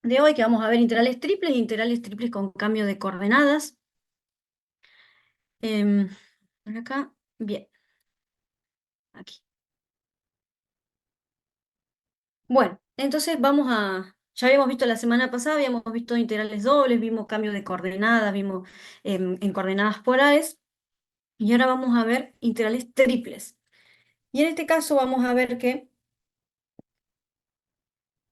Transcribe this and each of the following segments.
de hoy, que vamos a ver integrales triples con cambio de coordenadas. Por acá, bien, aquí. Bueno, entonces ya habíamos visto la semana pasada, habíamos visto integrales dobles, vimos cambio de coordenadas, vimos en coordenadas polares, y ahora vamos a ver integrales triples. Y en este caso vamos a ver que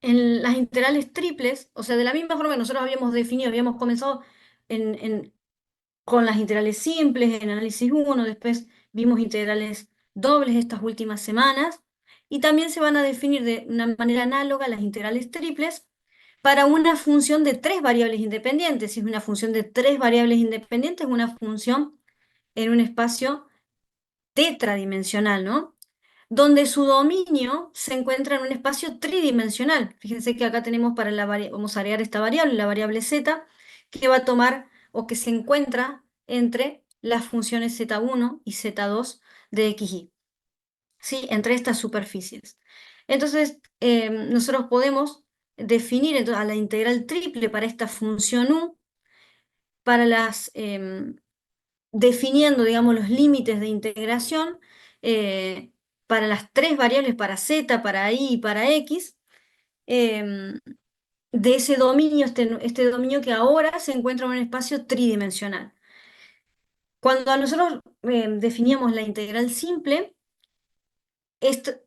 en las integrales triples, o sea, de la misma forma que nosotros habíamos definido, habíamos comenzado con las integrales simples en análisis 1, después vimos integrales dobles estas últimas semanas, y también se van a definir de una manera análoga las integrales triples para una función de tres variables independientes. Si es una función de tres variables independientes, es una función en un espacio tetradimensional, ¿no? Donde su dominio se encuentra en un espacio tridimensional. Fíjense que acá tenemos vamos a agregar esta variable, la variable z, que va a tomar o que se encuentra entre las funciones z1 y z2 de x, y, ¿sí? Entre estas superficies. Entonces, nosotros podemos definir entonces, a la integral triple para esta función u, para definiendo, digamos, los límites de integración eh, para las tres variables, para z, para y para x, em, de ese dominio, este dominio que ahora se encuentra en un espacio tridimensional. Cuando nosotros definíamos la integral simple,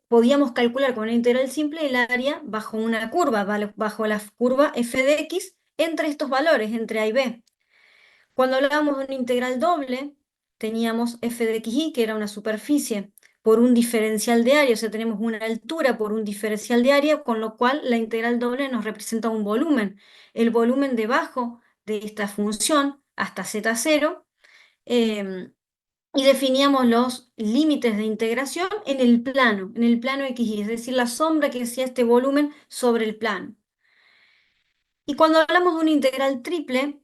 podíamos calcular con una integral simple el área bajo una curva, bajo la curva f de x, entre estos valores, entre a y b. Cuando hablábamos de una integral doble, teníamos f de xy, que era una superficie por un diferencial de área, o sea, tenemos una altura por un diferencial de área, con lo cual la integral doble nos representa un volumen. El volumen debajo de esta función hasta z0, y definíamos los límites de integración en el plano xy, es decir, la sombra que hacía este volumen sobre el plano. Y cuando hablamos de una integral triple,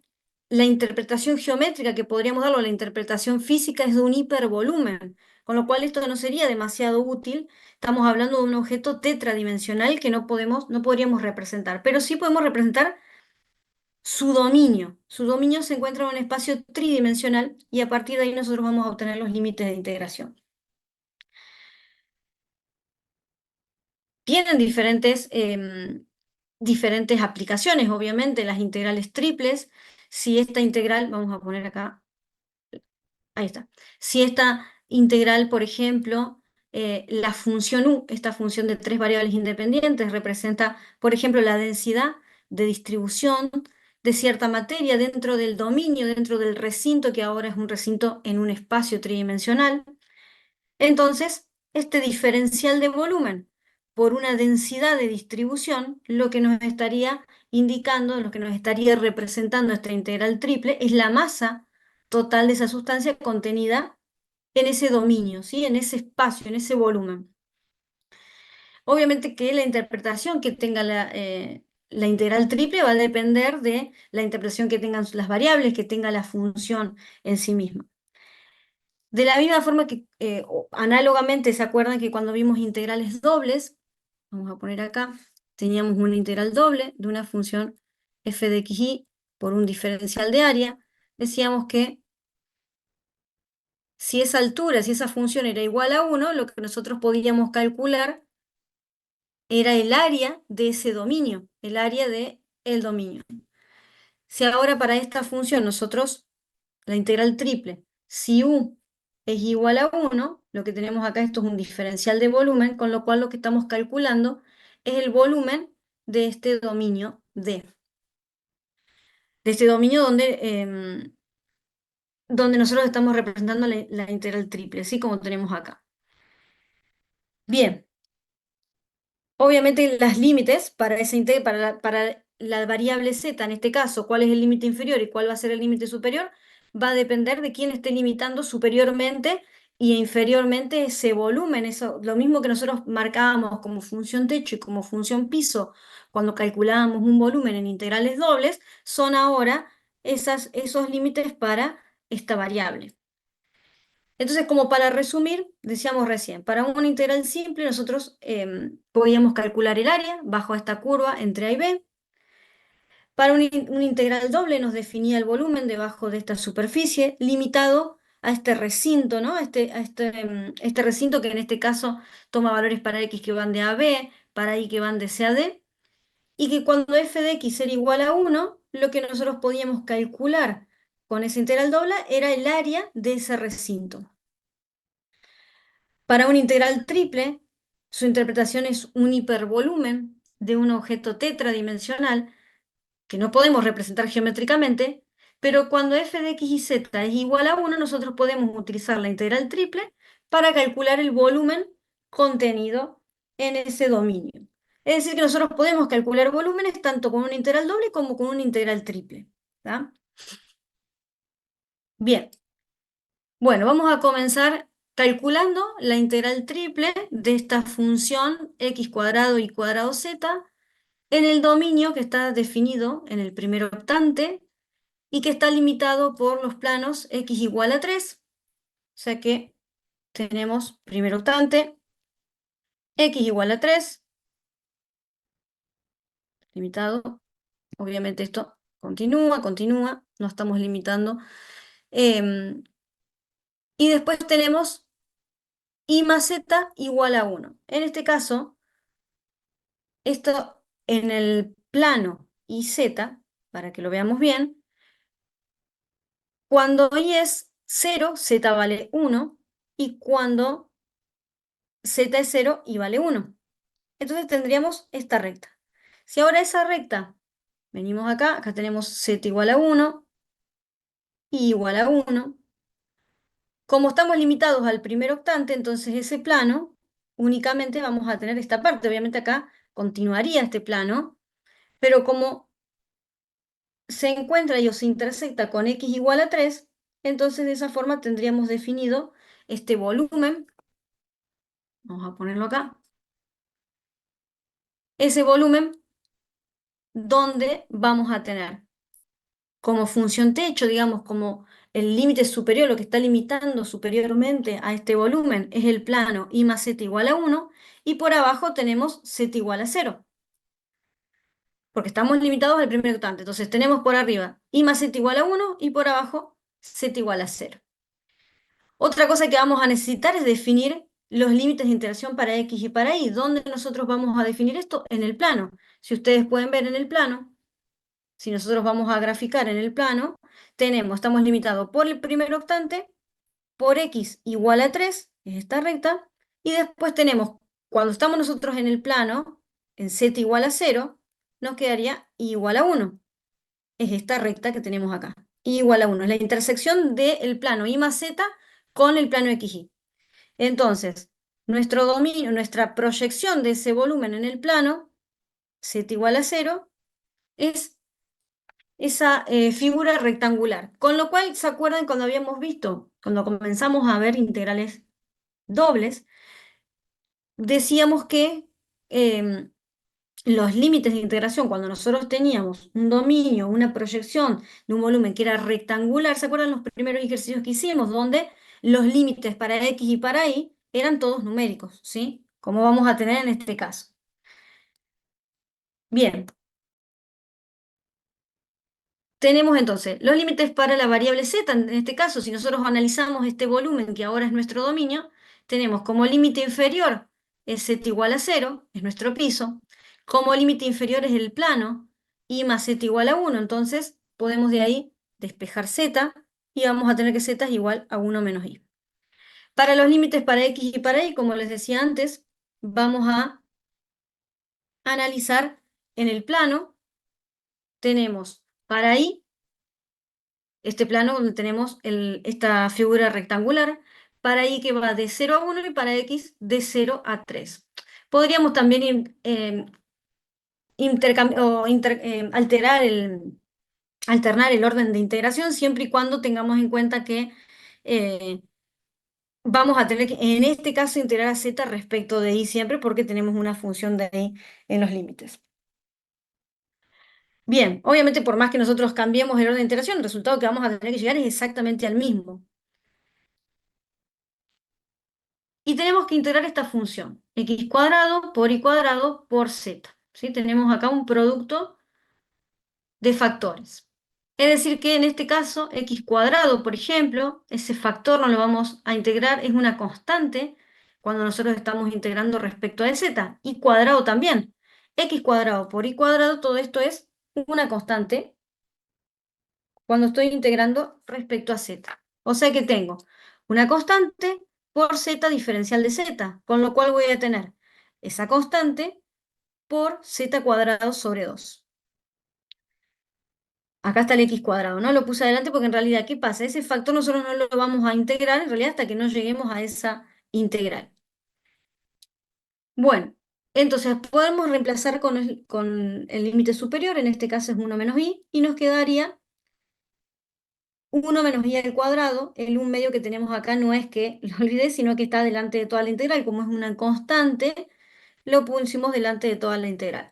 la interpretación geométrica que podríamos darlo, la interpretación física es de un hipervolumen, con lo cual esto no sería demasiado útil. Estamos hablando de un objeto tetradimensional que no podríamos representar, pero sí podemos representar su dominio. Su dominio se encuentra en un espacio tridimensional y a partir de ahí nosotros vamos a obtener los límites de integración. Tienen diferentes aplicaciones, obviamente, las integrales triples. Si esta integral, vamos a poner acá, ahí está. Si esta integral, por ejemplo, la función u, esta función de tres variables independientes, representa, por ejemplo, la densidad de distribución de cierta materia dentro del dominio, dentro del recinto, que ahora es un recinto en un espacio tridimensional. Entonces, este diferencial de volumen por una densidad de distribución, lo que nos estaría indicando, lo que nos estaría representando esta integral triple, es la masa total de esa sustancia contenida en ese dominio, ¿sí? En ese espacio, en ese volumen. Obviamente que la interpretación que tenga la integral triple va a depender de la interpretación que tengan las variables, que tenga la función en sí misma. De la misma forma que análogamente se acuerdan que cuando vimos integrales dobles, vamos a poner acá, teníamos una integral doble de una función f de xy por un diferencial de área, decíamos que si esa altura, si esa función era igual a 1, lo que nosotros podíamos calcular era el área de ese dominio, el área del dominio. Si ahora para esta función nosotros, la integral triple, si u es igual a 1, lo que tenemos acá, esto es un diferencial de volumen, con lo cual lo que estamos calculando es el volumen de este dominio D. De este dominio donde nosotros estamos representando la integral triple, así como tenemos acá. Bien, obviamente los límites para, para la variable z, en este caso, cuál es el límite inferior y cuál va a ser el límite superior, va a depender de quién esté limitando superiormente y inferiormente ese volumen. Eso, lo mismo que nosotros marcábamos como función techo y como función piso cuando calculábamos un volumen en integrales dobles, son ahora esos límites para esta variable. Entonces, como para resumir, decíamos recién, para una integral simple nosotros podíamos calcular el área bajo esta curva entre A y B. Para un integral doble nos definía el volumen debajo de esta superficie, limitado a este recinto, ¿no? Este recinto que en este caso toma valores para x que van de a a b, para y que van de c a d, y que cuando f de x era igual a 1, lo que nosotros podíamos calcular con ese integral doble era el área de ese recinto. Para un integral triple, su interpretación es un hipervolumen de un objeto tetradimensional que no podemos representar geométricamente, pero cuando f de x y z es igual a 1, nosotros podemos utilizar la integral triple para calcular el volumen contenido en ese dominio. Es decir, que nosotros podemos calcular volúmenes tanto con una integral doble como con una integral triple. ¿Tá? Bien, bueno, vamos a comenzar calculando la integral triple de esta función x cuadrado y cuadrado z en el dominio que está definido en el primer octante y que está limitado por los planos x igual a 3. O sea que tenemos primer octante, x igual a 3, limitado. Obviamente esto continúa, no estamos limitando. Y después tenemos y más z igual a 1. En este caso, esto en el plano y z, para que lo veamos bien, cuando y es 0, z vale 1, y cuando z es 0, y vale 1. Entonces tendríamos esta recta. Si ahora esa recta, venimos acá tenemos z igual a 1, y igual a 1. Como estamos limitados al primer octante, entonces ese plano únicamente vamos a tener esta parte. Obviamente acá continuaría este plano, pero como se encuentra y o se intersecta con x igual a 3, entonces de esa forma tendríamos definido este volumen. Vamos a ponerlo acá. Ese volumen donde vamos a tener como función techo, digamos, como el límite superior, lo que está limitando superiormente a este volumen es el plano y más z igual a 1, y por abajo tenemos z igual a 0, porque estamos limitados al primer octante. Entonces tenemos por arriba y más z igual a 1 y por abajo z igual a 0. Otra cosa que vamos a necesitar es definir los límites de interacción para x y para y. ¿Dónde nosotros vamos a definir esto? En el plano. Si ustedes pueden ver en el plano, si nosotros vamos a graficar en el plano, estamos limitados por el primer octante, por x igual a 3, es esta recta, y después tenemos, cuando estamos nosotros en el plano, en z igual a 0, nos quedaría y igual a 1, es esta recta que tenemos acá, y igual a 1, es la intersección del plano y más z con el plano xy. Entonces, nuestro dominio, nuestra proyección de ese volumen en el plano, z igual a 0, es esa figura rectangular. Con lo cual, ¿se acuerdan cuando habíamos visto, cuando comenzamos a ver integrales dobles, decíamos que los límites de integración, cuando nosotros teníamos un dominio, una proyección de un volumen que era rectangular? ¿Se acuerdan los primeros ejercicios que hicimos, donde los límites para x y para y eran todos numéricos, ¿sí? Como vamos a tener en este caso. Bien, tenemos entonces los límites para la variable z. En este caso, si nosotros analizamos este volumen que ahora es nuestro dominio, tenemos como límite inferior es z igual a 0, es nuestro piso. Como límite inferior es el plano, y más z igual a 1. Entonces podemos de ahí despejar z y vamos a tener que z es igual a 1 menos y. Para los límites para x y para y, como les decía antes, vamos a analizar en el plano. Tenemos para y este plano donde tenemos esta figura rectangular, para y que va de 0 a 1 y para x de 0 a 3. Podríamos también alternar el orden de integración siempre y cuando tengamos en cuenta que eh, vamos a tener que, en este caso, integrar a z respecto de y siempre, porque tenemos una función de y en los límites. Bien, obviamente por más que nosotros cambiemos el orden de integración, el resultado que vamos a tener que llegar es exactamente al mismo. Y tenemos que integrar esta función, x cuadrado por y cuadrado por z. ¿Sí? Tenemos acá un producto de factores. Es decir, que en este caso, x cuadrado, por ejemplo, ese factor no lo vamos a integrar, es una constante cuando nosotros estamos integrando respecto a z, y cuadrado también. X cuadrado por y cuadrado, todo esto es una constante cuando estoy integrando respecto a z. O sea que tengo una constante por z diferencial de z, con lo cual voy a tener esa constante por z cuadrado sobre 2. Acá está el x cuadrado, ¿no? Lo puse adelante porque en realidad, ¿qué pasa? Ese factor nosotros no lo vamos a integrar en realidad hasta que no lleguemos a esa integral. Bueno, entonces podemos reemplazar con el límite superior, en este caso es 1 menos y nos quedaría 1 menos y al cuadrado. El 1 medio que tenemos acá no es que lo olvidé, sino que está delante de toda la integral. Como es una constante, lo pusimos delante de toda la integral.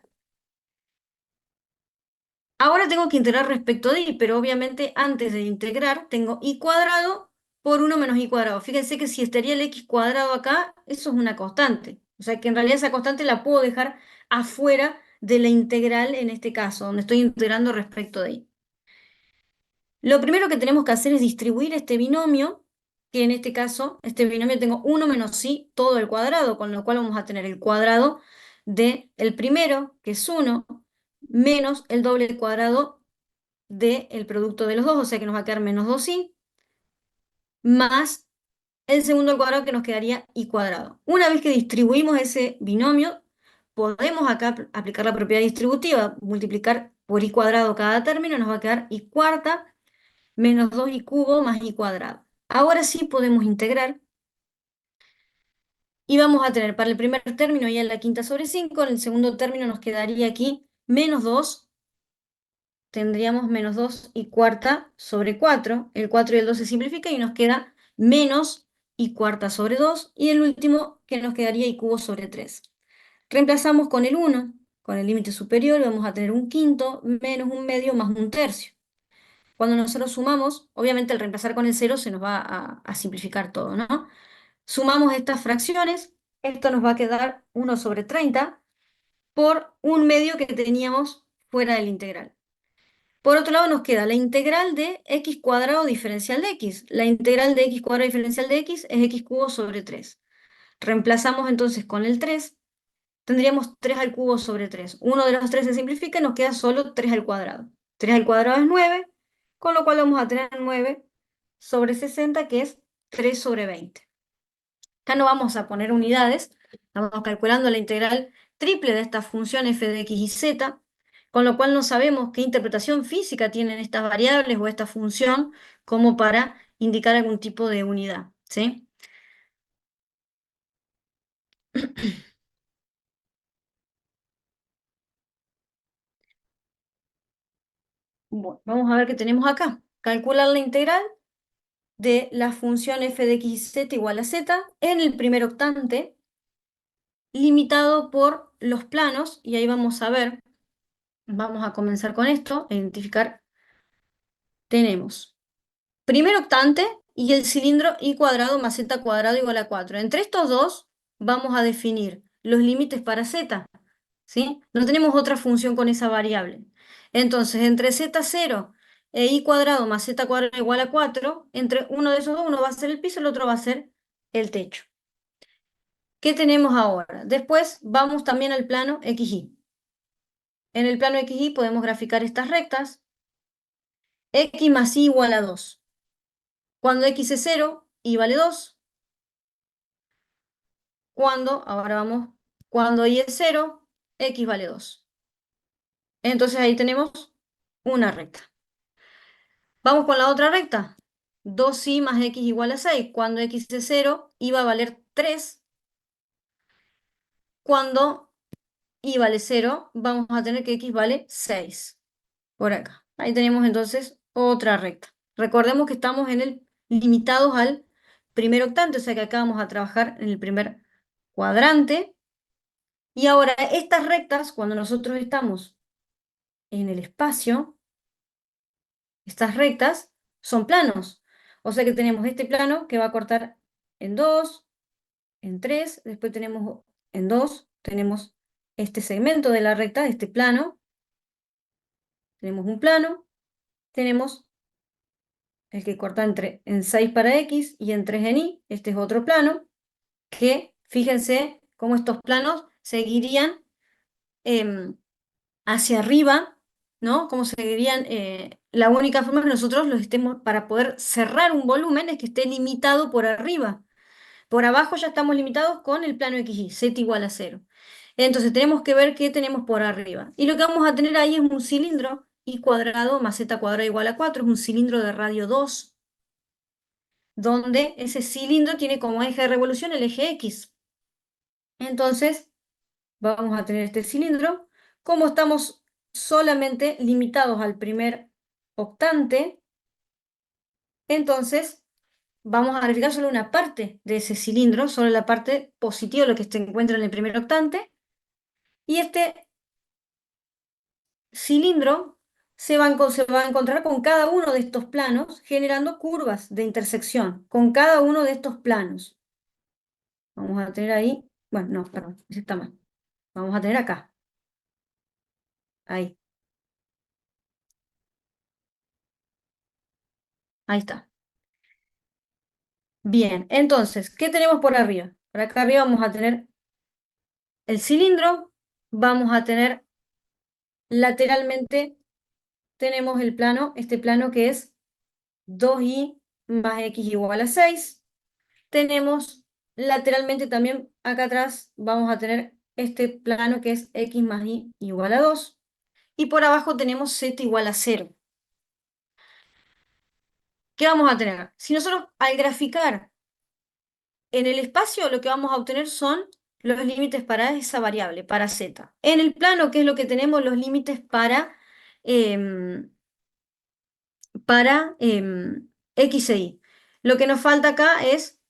Ahora tengo que integrar respecto de y, pero obviamente antes de integrar tengo y cuadrado por 1 menos y cuadrado. Fíjense que si estaría el x cuadrado acá, eso es una constante. O sea que en realidad esa constante la puedo dejar afuera de la integral en este caso, donde estoy integrando respecto de y. Lo primero que tenemos que hacer es distribuir este binomio, que en este caso, este binomio tengo 1 menos y todo el cuadrado, con lo cual vamos a tener el cuadrado de el primero, que es 1, menos el doble cuadrado del producto de los dos, o sea que nos va a quedar menos 2i, más el segundo al cuadrado que nos quedaría i cuadrado. Una vez que distribuimos ese binomio, podemos acá aplicar la propiedad distributiva, multiplicar por i cuadrado cada término, nos va a quedar i cuarta menos 2i cubo más i cuadrado. Ahora sí podemos integrar y vamos a tener para el primer término ya la quinta sobre 5, en el segundo término nos quedaría aquí menos 2, tendríamos menos 2 y cuarta sobre 4, el 4 y el 2 se simplifica y nos queda menos y cuarta sobre 2, y el último que nos quedaría y cubo sobre 3. Reemplazamos con el 1, con el límite superior, y vamos a tener un quinto menos un medio más un tercio. Cuando nosotros sumamos, obviamente al reemplazar con el 0 se nos va a simplificar todo, ¿no? Sumamos estas fracciones, esto nos va a quedar 1 sobre 30 por un medio que teníamos fuera del integral. Por otro lado, nos queda la integral de x cuadrado diferencial de x. La integral de x cuadrado diferencial de x es x cubo sobre 3. Reemplazamos entonces con el 3. Tendríamos 3 al cubo sobre 3. Uno de los 3 se simplifica y nos queda solo 3 al cuadrado. 3 al cuadrado es 9, con lo cual vamos a tener 9 sobre 60, que es 3 sobre 20. Acá no vamos a poner unidades, estamos calculando la integral triple de esta función f de x y z, con lo cual no sabemos qué interpretación física tienen estas variables o esta función como para indicar algún tipo de unidad, ¿sí? Bueno, vamos a ver qué tenemos acá. Calcular la integral de la función f de x y z igual a z en el primer octante, limitado por los planos, y ahí vamos a ver, vamos a comenzar con esto, a identificar, tenemos primer octante y el cilindro i cuadrado más z cuadrado igual a 4. Entre estos dos vamos a definir los límites para z, ¿sí? No tenemos otra función con esa variable. Entonces, entre z0 e i cuadrado más z cuadrado igual a 4, entre uno de esos dos, uno va a ser el piso, el otro va a ser el techo. ¿Qué tenemos ahora? Después vamos también al plano XY. En el plano XY podemos graficar estas rectas. X más y igual a 2. Cuando x es 0, y vale 2. Ahora vamos, cuando y es 0, x vale 2. Entonces ahí tenemos una recta. Vamos con la otra recta. 2y más x igual a 6. Cuando x es 0, y va a valer 3. Cuando y vale 0, vamos a tener que x vale 6. Por acá. Ahí tenemos entonces otra recta. Recordemos que estamos limitados al primer octante, o sea que acá vamos a trabajar en el primer cuadrante. Y ahora estas rectas, cuando nosotros estamos en el espacio, estas rectas son planos. O sea que tenemos este plano que va a cortar en 2, en 3, después tenemos en 2, tenemos este segmento de la recta, este plano, tenemos un plano, tenemos el que corta en 6 para X y en 3 en Y, este es otro plano, que fíjense cómo estos planos seguirían em, hacia arriba, ¿no? Cómo seguirían, la única forma que nosotros los estemos, para poder cerrar un volumen es que esté limitado por arriba. Por abajo ya estamos limitados con el plano XY, z igual a 0. Entonces tenemos que ver qué tenemos por arriba. Y lo que vamos a tener ahí es un cilindro y cuadrado más z cuadrado igual a 4, es un cilindro de radio 2, donde ese cilindro tiene como eje de revolución el eje X. Entonces vamos a tener este cilindro. Como estamos solamente limitados al primer octante, entonces vamos a verificar solo una parte de ese cilindro, solo la parte positiva, lo que se encuentra en el primer octante. Y este cilindro se va a encontrar con cada uno de estos planos, generando curvas de intersección con cada uno de estos planos. Vamos a tener ahí, bueno, no, perdón, ese está mal. Vamos a tener acá, ahí, ahí está. Bien, entonces, ¿qué tenemos por arriba? Por acá arriba vamos a tener el cilindro, vamos a tener lateralmente, tenemos el plano, este plano que es 2y más x igual a 6. Tenemos lateralmente también acá atrás vamos a tener este plano que es x más y igual a 2. Y por abajo tenemos z igual a 0. ¿Qué vamos a tener? Si nosotros al graficar en el espacio lo que vamos a obtener son los límites para esa variable, para z. En el plano, ¿qué es lo que tenemos? Los límites em, para x e y. Lo que nos falta acá es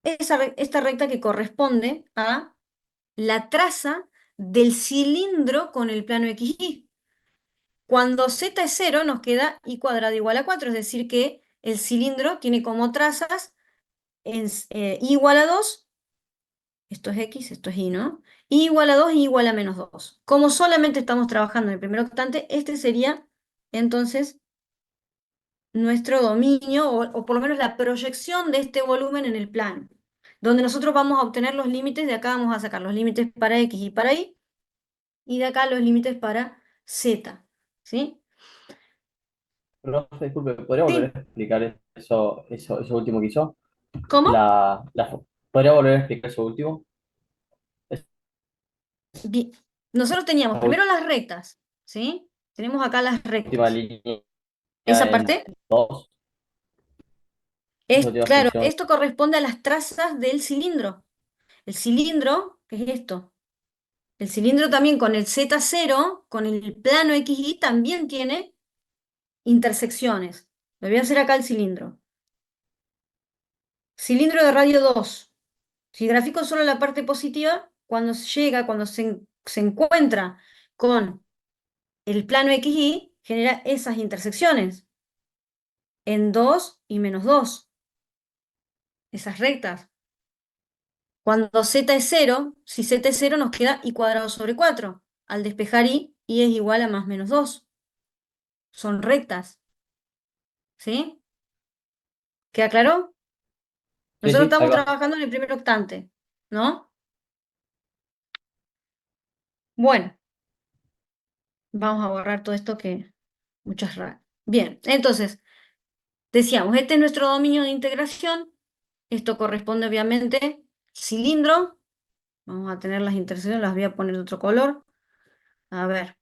esta recta que corresponde a la traza del cilindro con el plano XY. Cuando z es 0 nos queda y cuadrado igual a 4, es decir que el cilindro tiene como trazas y igual a 2, esto es x, esto es y, ¿no? Y igual a 2 y igual a menos 2. Como solamente estamos trabajando en el primer octante, este sería entonces nuestro dominio o por lo menos la proyección de este volumen en el plano, donde nosotros vamos a obtener los límites, de acá vamos a sacar los límites para x y para y de acá los límites para z, ¿sí? Profe, disculpe, ¿podría volver Sí, a explicar eso último que hizo? ¿cómo? ¿Podría volver a explicar eso último? Bien. Nosotros teníamos Esa primero las rectas, ¿sí? Tenemos acá las última rectas. línea Esa en parte dos, esa es, última claro, función. esto corresponde a las trazas del cilindro. El cilindro, ¿qué es esto? El cilindro también con el Z0, con el plano XY, también tiene intersecciones. Lo voy a hacer acá el cilindro. Cilindro de radio 2. Si grafico solo la parte positiva, cuando se encuentra con el plano XY, genera esas intersecciones en 2 y menos 2, esas rectas. Cuando z es 0, si z es 0 nos queda y cuadrado sobre 4. Al despejar y es igual a más menos 2. Son rectas, ¿sí? ¿Queda claro? Sí, Nosotros sí, ahí estamos va. trabajando en el primer octante, ¿no? Bueno, vamos a borrar todo esto que muchas raras. Bien, entonces, decíamos, este es nuestro dominio de integración. Esto corresponde obviamente cilindro. Vamos a tener las intersecciones, las voy a poner de otro color. A ver,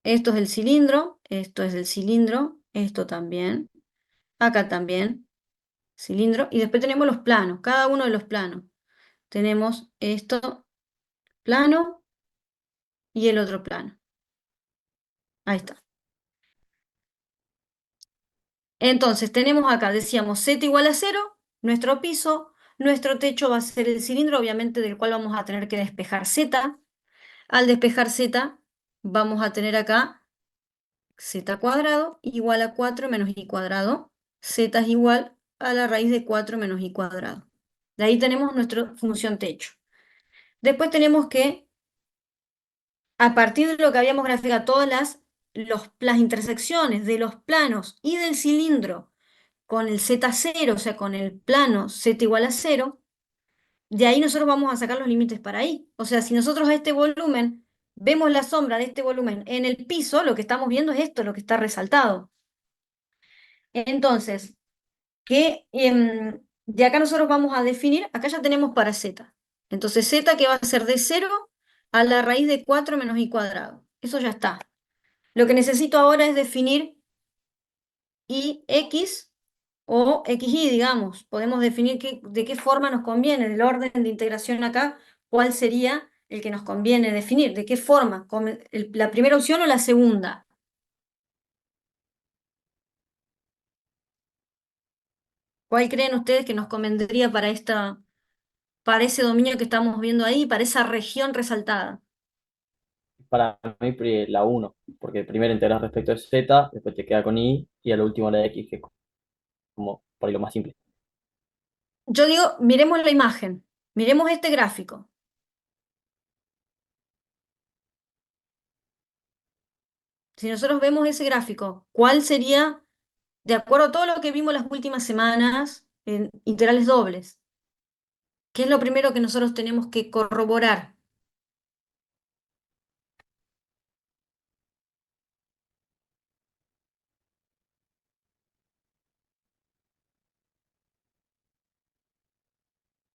esto es el cilindro, esto es el cilindro, esto también, acá también, cilindro. Y después tenemos los planos, cada uno de los planos. Tenemos esto, plano y el otro plano. Ahí está. Entonces tenemos acá, decíamos, z igual a 0, nuestro piso, nuestro techo va a ser el cilindro, obviamente del cual vamos a tener que despejar z. Al despejar z, vamos a tener acá z cuadrado igual a 4 menos y cuadrado. Z es igual a la raíz de 4 menos y cuadrado. De ahí tenemos nuestra función techo. Después tenemos que a partir de lo que habíamos graficado, todas las intersecciones de los planos y del cilindro con el Z0, o sea, con el plano Z igual a cero, de ahí nosotros vamos a sacar los límites para ahí. O sea, si nosotros a este volumen vemos la sombra de este volumen en el piso, lo que estamos viendo es esto, lo que está resaltado. Entonces, de acá nosotros vamos a definir, acá ya tenemos para Z. Entonces, Z que va a ser de cero a la raíz de 4 menos i cuadrado. Eso ya está. Lo que necesito ahora es definir ix o xy, digamos. Podemos definir de qué forma nos conviene, del orden de integración acá, cuál sería el que nos conviene definir, de qué forma, la primera opción o la segunda. ¿Cuál creen ustedes que nos convendría para ese dominio que estamos viendo ahí, para esa región resaltada? Para mí la uno, porque primero integras respecto de Z, después te queda con I, y al último la X, que es como por ahí lo más simple. Yo digo, miremos la imagen, miremos este gráfico. Si nosotros vemos ese gráfico, ¿cuál sería, de acuerdo a todo lo que vimos las últimas semanas, en integrales dobles? ¿Qué es lo primero que nosotros tenemos que corroborar?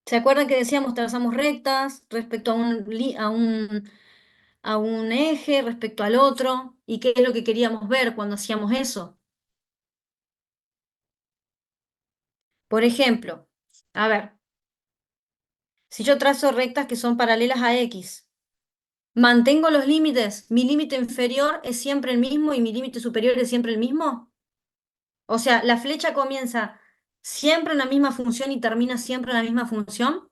¿Se acuerdan que decíamos trazamos rectas respecto a un eje, respecto al otro? ¿Y qué es lo que queríamos ver cuando hacíamos eso? Por ejemplo, a ver, si yo trazo rectas que son paralelas a X, ¿mantengo los límites? ¿Mi límite inferior es siempre el mismo y mi límite superior es siempre el mismo? O sea, ¿la flecha comienza siempre en la misma función y termina siempre en la misma función?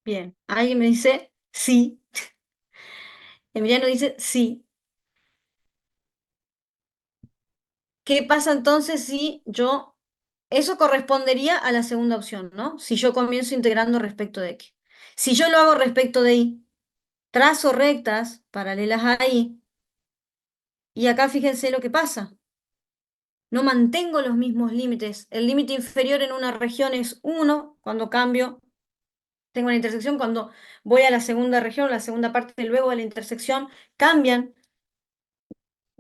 Bien, alguien me dice sí. Emiliano dice sí. ¿Qué pasa entonces si yo... Eso correspondería a la segunda opción, ¿no? Si yo comienzo integrando respecto de X. Si yo lo hago respecto de Y, trazo rectas paralelas a Y, y acá fíjense lo que pasa. No mantengo los mismos límites. El límite inferior en una región es 1 cuando cambio, tengo una intersección, cuando voy a la segunda región, la segunda parte luego de la intersección, cambian.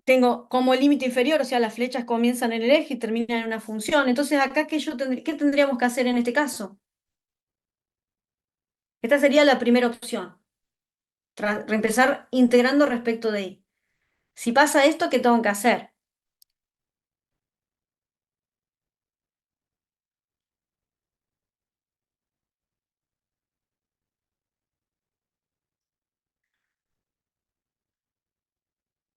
Tengo como límite inferior, o sea, las flechas comienzan en el eje y terminan en una función. Entonces, acá, ¿qué tendríamos que hacer en este caso? Esta sería la primera opción, reempezar integrando respecto de Y. Si pasa esto, ¿qué tengo que hacer?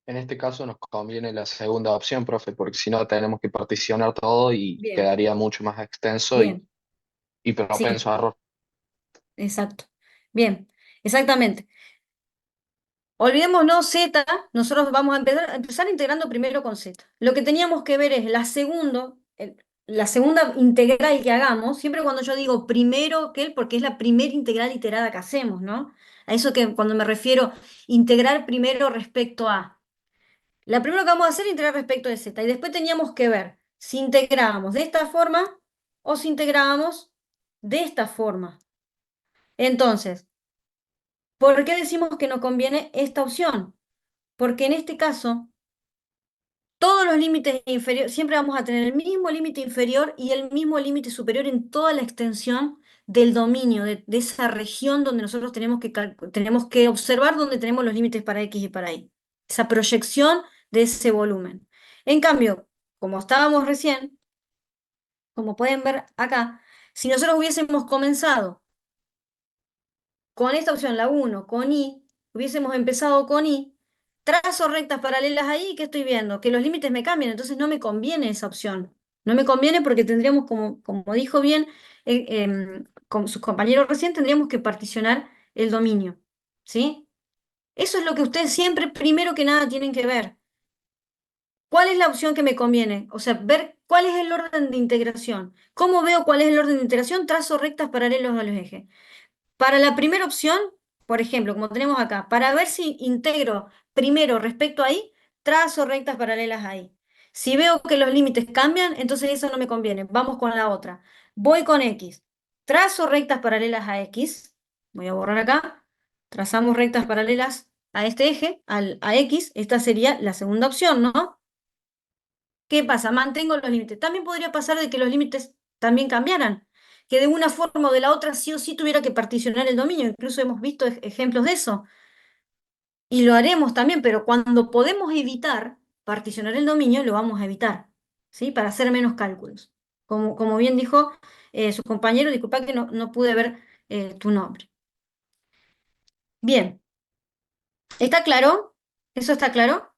En este caso nos conviene la segunda opción, profe, porque si no tenemos que particionar todo y Bien, quedaría mucho más extenso bien, y sí, propenso a error. exacto. Bien, exactamente. Olvidémonos Z, nosotros vamos a empezar integrando primero con Z. Lo que teníamos que ver es la segunda integral que hagamos, siempre cuando yo digo primero que él, porque es la primera integral iterada que hacemos, ¿no? A eso que cuando me refiero integrar primero respecto a. La primera que vamos a hacer es integrar respecto de Z. Y después teníamos que ver si integrábamos de esta forma o si integrábamos de esta forma. Entonces, ¿por qué decimos que nos conviene esta opción? Porque en este caso, todos los límites inferiores, siempre vamos a tener el mismo límite inferior y el mismo límite superior en toda la extensión del dominio, de esa región donde nosotros tenemos que observar donde tenemos los límites para X y para Y. Esa proyección de ese volumen. En cambio, como estábamos recién, como pueden ver acá, si nosotros hubiésemos comenzado con esta opción, la uno con I, hubiésemos empezado con I, trazo rectas paralelas ahí, ¿qué estoy viendo? Que los límites me cambian, entonces no me conviene esa opción. No me conviene porque tendríamos, como dijo bien con sus compañeros recién, tendríamos que particionar el dominio. ¿Sí? Eso es lo que ustedes siempre, primero que nada, tienen que ver. ¿Cuál es la opción que me conviene? O sea, ver cuál es el orden de integración. ¿Cómo veo cuál es el orden de integración? Trazo rectas paralelas a los ejes. Para la primera opción, por ejemplo, como tenemos acá, para ver si integro primero respecto ahí, trazo rectas paralelas ahí. Si veo que los límites cambian, entonces eso no me conviene. Vamos con la otra. Voy con X. Trazo rectas paralelas a X. Voy a borrar acá. Trazamos rectas paralelas a este eje, a X. Esta sería la segunda opción, ¿no? ¿Qué pasa? Mantengo los límites. También podría pasar de que los límites también cambiaran, que de una forma o de la otra sí o sí tuviera que particionar el dominio. Incluso hemos visto ejemplos de eso. Y lo haremos también, pero cuando podemos evitar particionar el dominio, lo vamos a evitar, ¿sí? Para hacer menos cálculos. Como bien dijo su compañero, disculpa que no pude ver tu nombre. Bien, ¿está claro? ¿Eso está claro?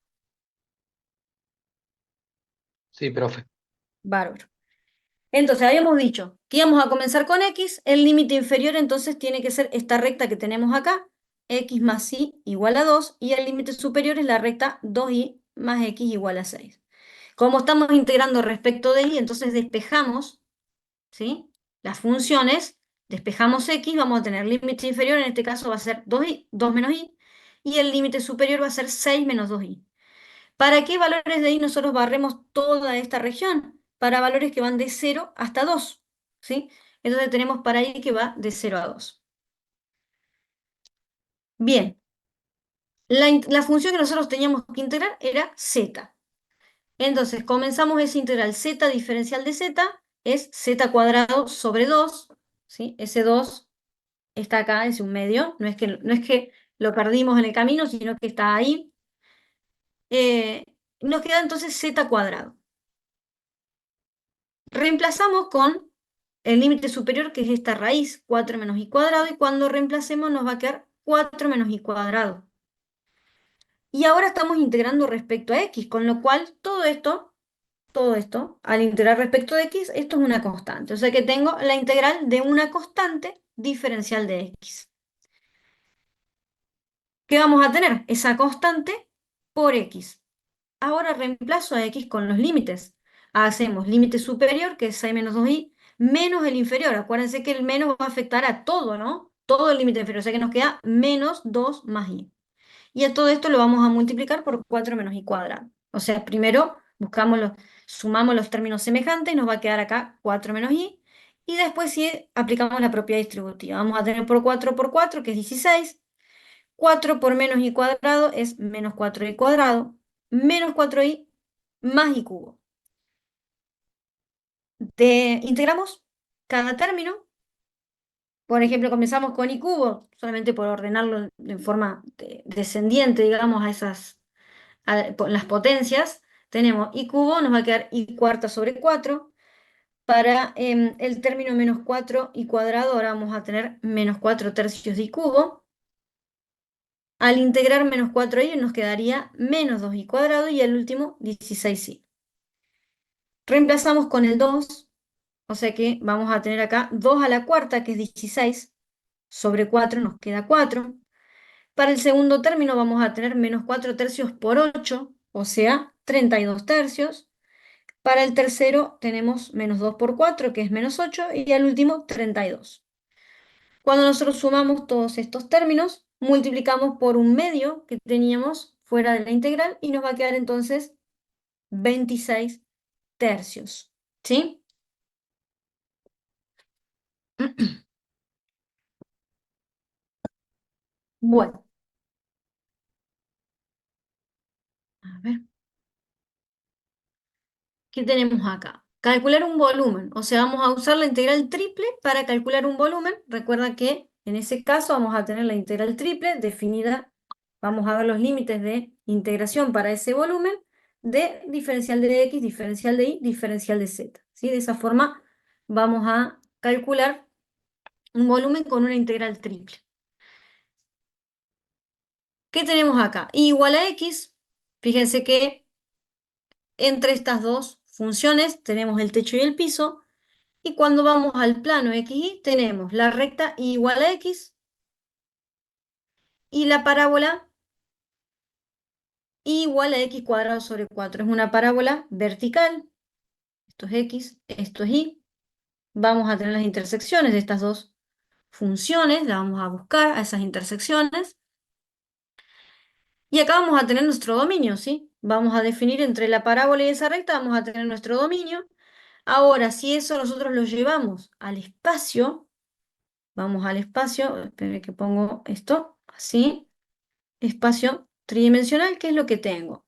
Sí, profe. Bárbaro. Entonces, habíamos dicho que íbamos a comenzar con X, el límite inferior entonces tiene que ser esta recta que tenemos acá, X más Y igual a 2, y el límite superior es la recta 2Y más X igual a 6. Como estamos integrando respecto de Y, entonces despejamos, ¿sí? Las funciones, despejamos X, vamos a tener límite inferior, en este caso va a ser 2Y, 2 menos Y, y el límite superior va a ser 6 menos 2Y. ¿Para qué valores de ahí nosotros barremos toda esta región? Para valores que van de 0 hasta 2, ¿sí? Entonces tenemos para ahí que va de 0 a 2. Bien, la función que nosotros teníamos que integrar era z. Entonces comenzamos esa integral z diferencial de z, es z cuadrado sobre 2, ¿sí? Ese 2 está acá, es un medio, no es que lo perdimos en el camino, sino que está ahí. Nos queda entonces z cuadrado. Reemplazamos con el límite superior, que es esta raíz, 4 menos y cuadrado, y cuando reemplacemos nos va a quedar 4 menos y cuadrado. Y ahora estamos integrando respecto a x, con lo cual todo esto, al integrar respecto de x, esto es una constante. O sea que tengo la integral de una constante diferencial de x. ¿Qué vamos a tener? Esa constante por x. Ahora reemplazo a x con los límites. Hacemos límite superior, que es 6 menos 2y, menos el inferior. Acuérdense que el menos va a afectar a todo, ¿no? Todo el límite inferior. O sea que nos queda menos 2 más y. Y a todo esto lo vamos a multiplicar por 4 menos y cuadrado. O sea, primero sumamos los términos semejantes y nos va a quedar acá 4 menos y. Y después sí aplicamos la propiedad distributiva. Vamos a tener por 4, que es 16. 4 por menos y cuadrado es menos 4y cuadrado, menos 4y más y cubo. Integramos cada término. Por ejemplo, comenzamos con y cubo, solamente por ordenarlo en forma descendiente, digamos, las potencias. Tenemos y cubo, nos va a quedar y cuarta sobre 4. Para el término menos 4 y cuadrado, ahora vamos a tener menos 4 tercios de y cubo. Al integrar menos 4y nos quedaría menos 2y cuadrado y el último 16y. Reemplazamos con el 2, o sea que vamos a tener acá 2 a la cuarta, que es 16, sobre 4 nos queda 4. Para el segundo término vamos a tener menos 4 tercios por 8, o sea, 32 tercios. Para el tercero tenemos menos 2 por 4, que es menos 8, y al último 32. Cuando nosotros sumamos todos estos términos, multiplicamos por un medio que teníamos fuera de la integral y nos va a quedar entonces 26 tercios. ¿Sí? Bueno, a ver, ¿qué tenemos acá? Calcular un volumen, o sea, vamos a usar la integral triple para calcular un volumen. Recuerda que en ese caso vamos a tener la integral triple definida, vamos a ver los límites de integración para ese volumen de diferencial de x, diferencial de y, diferencial de z. ¿Sí? De esa forma vamos a calcular un volumen con una integral triple. ¿Qué tenemos acá? Y igual a x, fíjense que entre estas dos funciones tenemos el techo y el piso, y cuando vamos al plano XY tenemos la recta y igual a x y la parábola igual a x cuadrado sobre 4. Es una parábola vertical. Esto es x, esto es y. Vamos a tener las intersecciones de estas dos funciones, las vamos a buscar a esas intersecciones. Y acá vamos a tener nuestro dominio, ¿sí? Vamos a definir entre la parábola y esa recta, vamos a tener nuestro dominio. Ahora, si eso nosotros lo llevamos al espacio, vamos al espacio, espere que pongo esto así, espacio tridimensional, ¿qué es lo que tengo?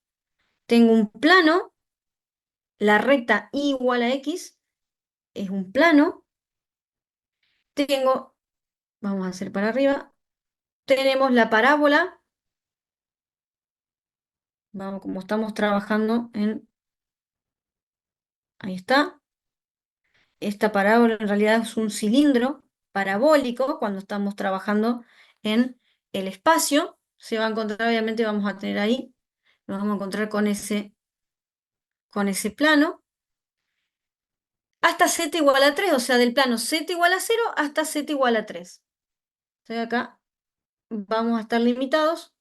Tengo un plano, la recta y igual a x es un plano, tengo, vamos a hacer para arriba, tenemos la parábola, vamos, como estamos trabajando en, ahí está, esta parábola en realidad es un cilindro parabólico cuando estamos trabajando en el espacio, se va a encontrar, obviamente vamos a tener ahí, nos vamos a encontrar con ese plano, hasta z igual a 3, o sea, del plano z igual a 0 hasta z igual a 3. Entonces acá vamos a estar limitados,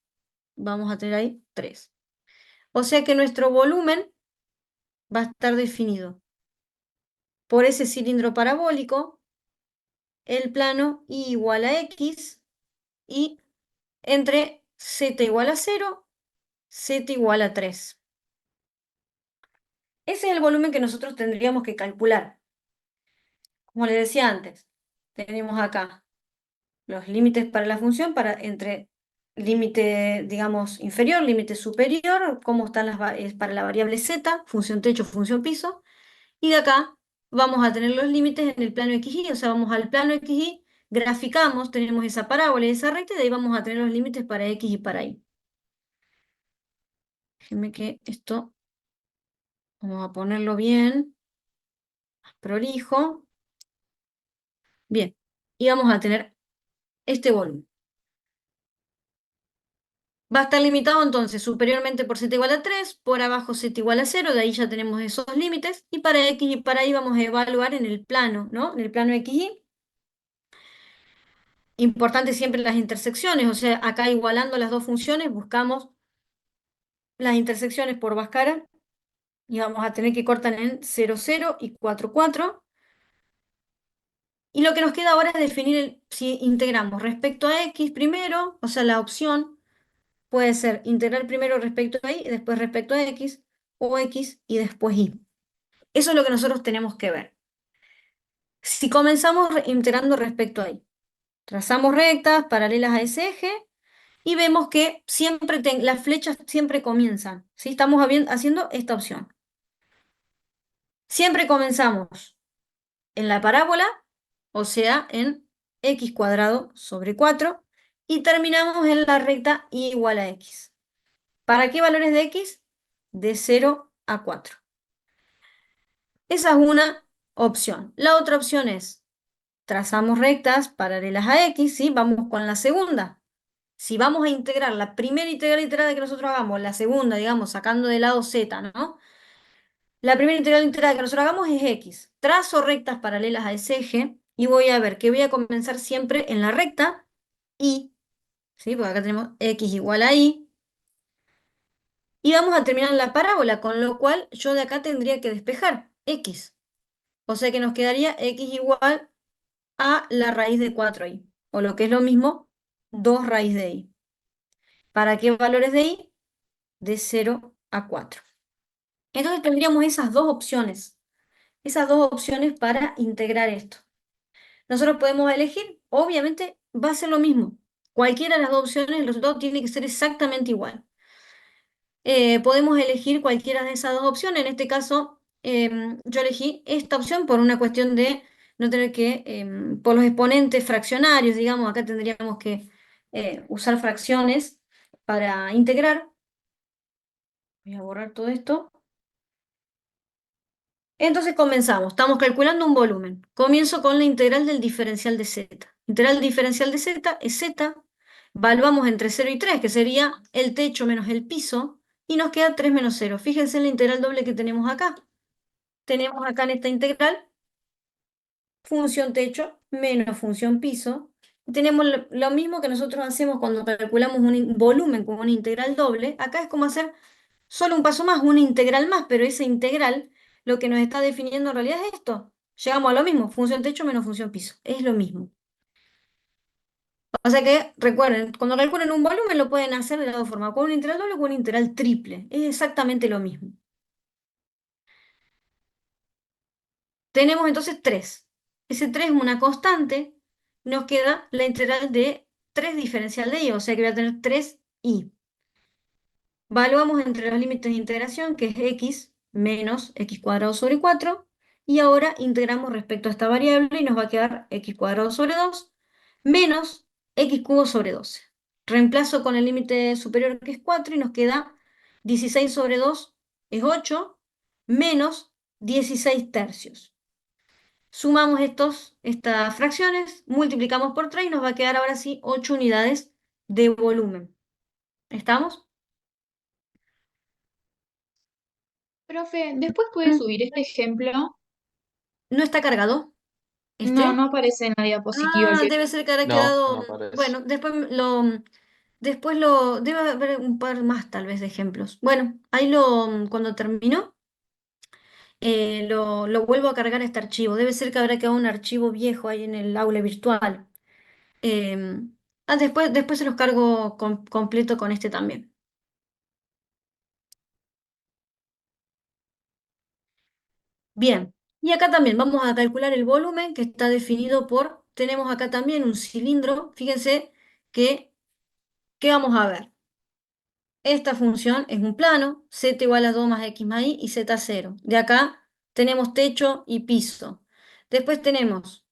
vamos a tener ahí 3. O sea que nuestro volumen va a estar definido por ese cilindro parabólico, el plano y igual a x, y entre z igual a 0, z igual a 3. Ese es el volumen que nosotros tendríamos que calcular. Como les decía antes, tenemos acá los límites para la función, entre límite, digamos, inferior, límite superior, cómo están para la variable z, función techo, función piso, y de acá vamos a tener los límites en el plano XY, o sea, vamos al plano XY, graficamos, tenemos esa parábola y esa recta, y de ahí vamos a tener los límites para X y para Y. Déjenme que esto, vamos a ponerlo bien, prolijo. Bien, y vamos a tener este volumen. Va a estar limitado entonces superiormente por z igual a 3, por abajo z igual a 0, de ahí ya tenemos esos límites, y para x y para y vamos a evaluar en el plano, ¿no? En el plano XY. Importante siempre las intersecciones, o sea, acá igualando las dos funciones buscamos las intersecciones por Bhaskara, y vamos a tener que cortar en 0, 0 y 4, 4. Y lo que nos queda ahora es definir si integramos respecto a x primero, o sea, la opción puede ser integrar primero respecto a y, después respecto a x, o x y después y. Eso es lo que nosotros tenemos que ver. Si comenzamos integrando respecto a y, trazamos rectas paralelas a ese eje y vemos que siempre las flechas siempre comienzan, ¿sí? Estamos haciendo esta opción. Siempre comenzamos en la parábola, o sea, en x cuadrado sobre 4, y terminamos en la recta y igual a x. ¿Para qué valores de x? De 0 a 4. Esa es una opción. La otra opción es, trazamos rectas paralelas a x, ¿sí? Vamos con la segunda. Si vamos a integrar la primera integral iterada que nosotros hagamos, la segunda, digamos, sacando de lado z, ¿no? La primera integral iterada que nosotros hagamos es x. Trazo rectas paralelas a ese eje y voy a ver que voy a comenzar siempre en la recta y, ¿sí? Porque acá tenemos x igual a y. Y vamos a terminar en la parábola, con lo cual yo de acá tendría que despejar x. O sea que nos quedaría x igual a la raíz de 4i, o lo que es lo mismo, 2 raíz de i. ¿Para qué valores de i? De 0 a 4. Entonces tendríamos esas dos opciones para integrar esto. Nosotros podemos elegir, obviamente va a ser lo mismo. Cualquiera de las dos opciones, el resultado tiene que ser exactamente igual. Podemos elegir cualquiera de esas dos opciones. En este caso, yo elegí esta opción por una cuestión de no tener que, por los exponentes fraccionarios, digamos, acá tendríamos que usar fracciones para integrar. Voy a borrar todo esto. Entonces comenzamos, estamos calculando un volumen. Comienzo con la integral del diferencial de z. Integral del diferencial de z es z, evaluamos entre 0 y 3, que sería el techo menos el piso, y nos queda 3 menos 0. Fíjense en la integral doble que tenemos acá. Tenemos acá en esta integral función techo menos función piso. Tenemos lo mismo que nosotros hacemos cuando calculamos un volumen con una integral doble. Acá es como hacer Solo un paso más, una integral más, pero esa integral lo que nos está definiendo en realidad es esto. Llegamos a lo mismo, función techo menos función piso. Es lo mismo. O sea que recuerden, cuando calculen un volumen lo pueden hacer de las dos formas, con una integral doble o con una integral triple. Es exactamente lo mismo. Tenemos entonces 3. Ese 3 es una constante. Nos queda la integral de 3 diferencial de y, o sea que voy a tener 3i. Valuamos entre los límites de integración, que es x menos x cuadrado sobre 4, y ahora integramos respecto a esta variable y nos va a quedar x cuadrado sobre 2 menos x cubo sobre 12. Reemplazo con el límite superior que es 4 y nos queda 16 sobre 2 es 8 menos 16 tercios. Sumamos estas fracciones, multiplicamos por 3 y nos va a quedar ahora sí 8 unidades de volumen. ¿Estamos? Profe, después puede Mm. subir este ejemplo. ¿No está cargado No, este? no aparece en la diapositiva el Ah, que... debe ser que habrá No, quedado. no aparece. Bueno, después lo, debe haber un par más tal vez de ejemplos. Bueno, ahí cuando terminó, lo vuelvo a cargar a este archivo. Debe ser que habrá quedado un archivo viejo ahí en el aula virtual. Después se los cargo completo con este también. Bien, y acá también vamos a calcular el volumen que está definido tenemos acá también un cilindro. Fíjense que, ¿qué vamos a ver? Esta función es un plano, z igual a 2 más x más y z 0. De acá tenemos techo y piso. Después tenemos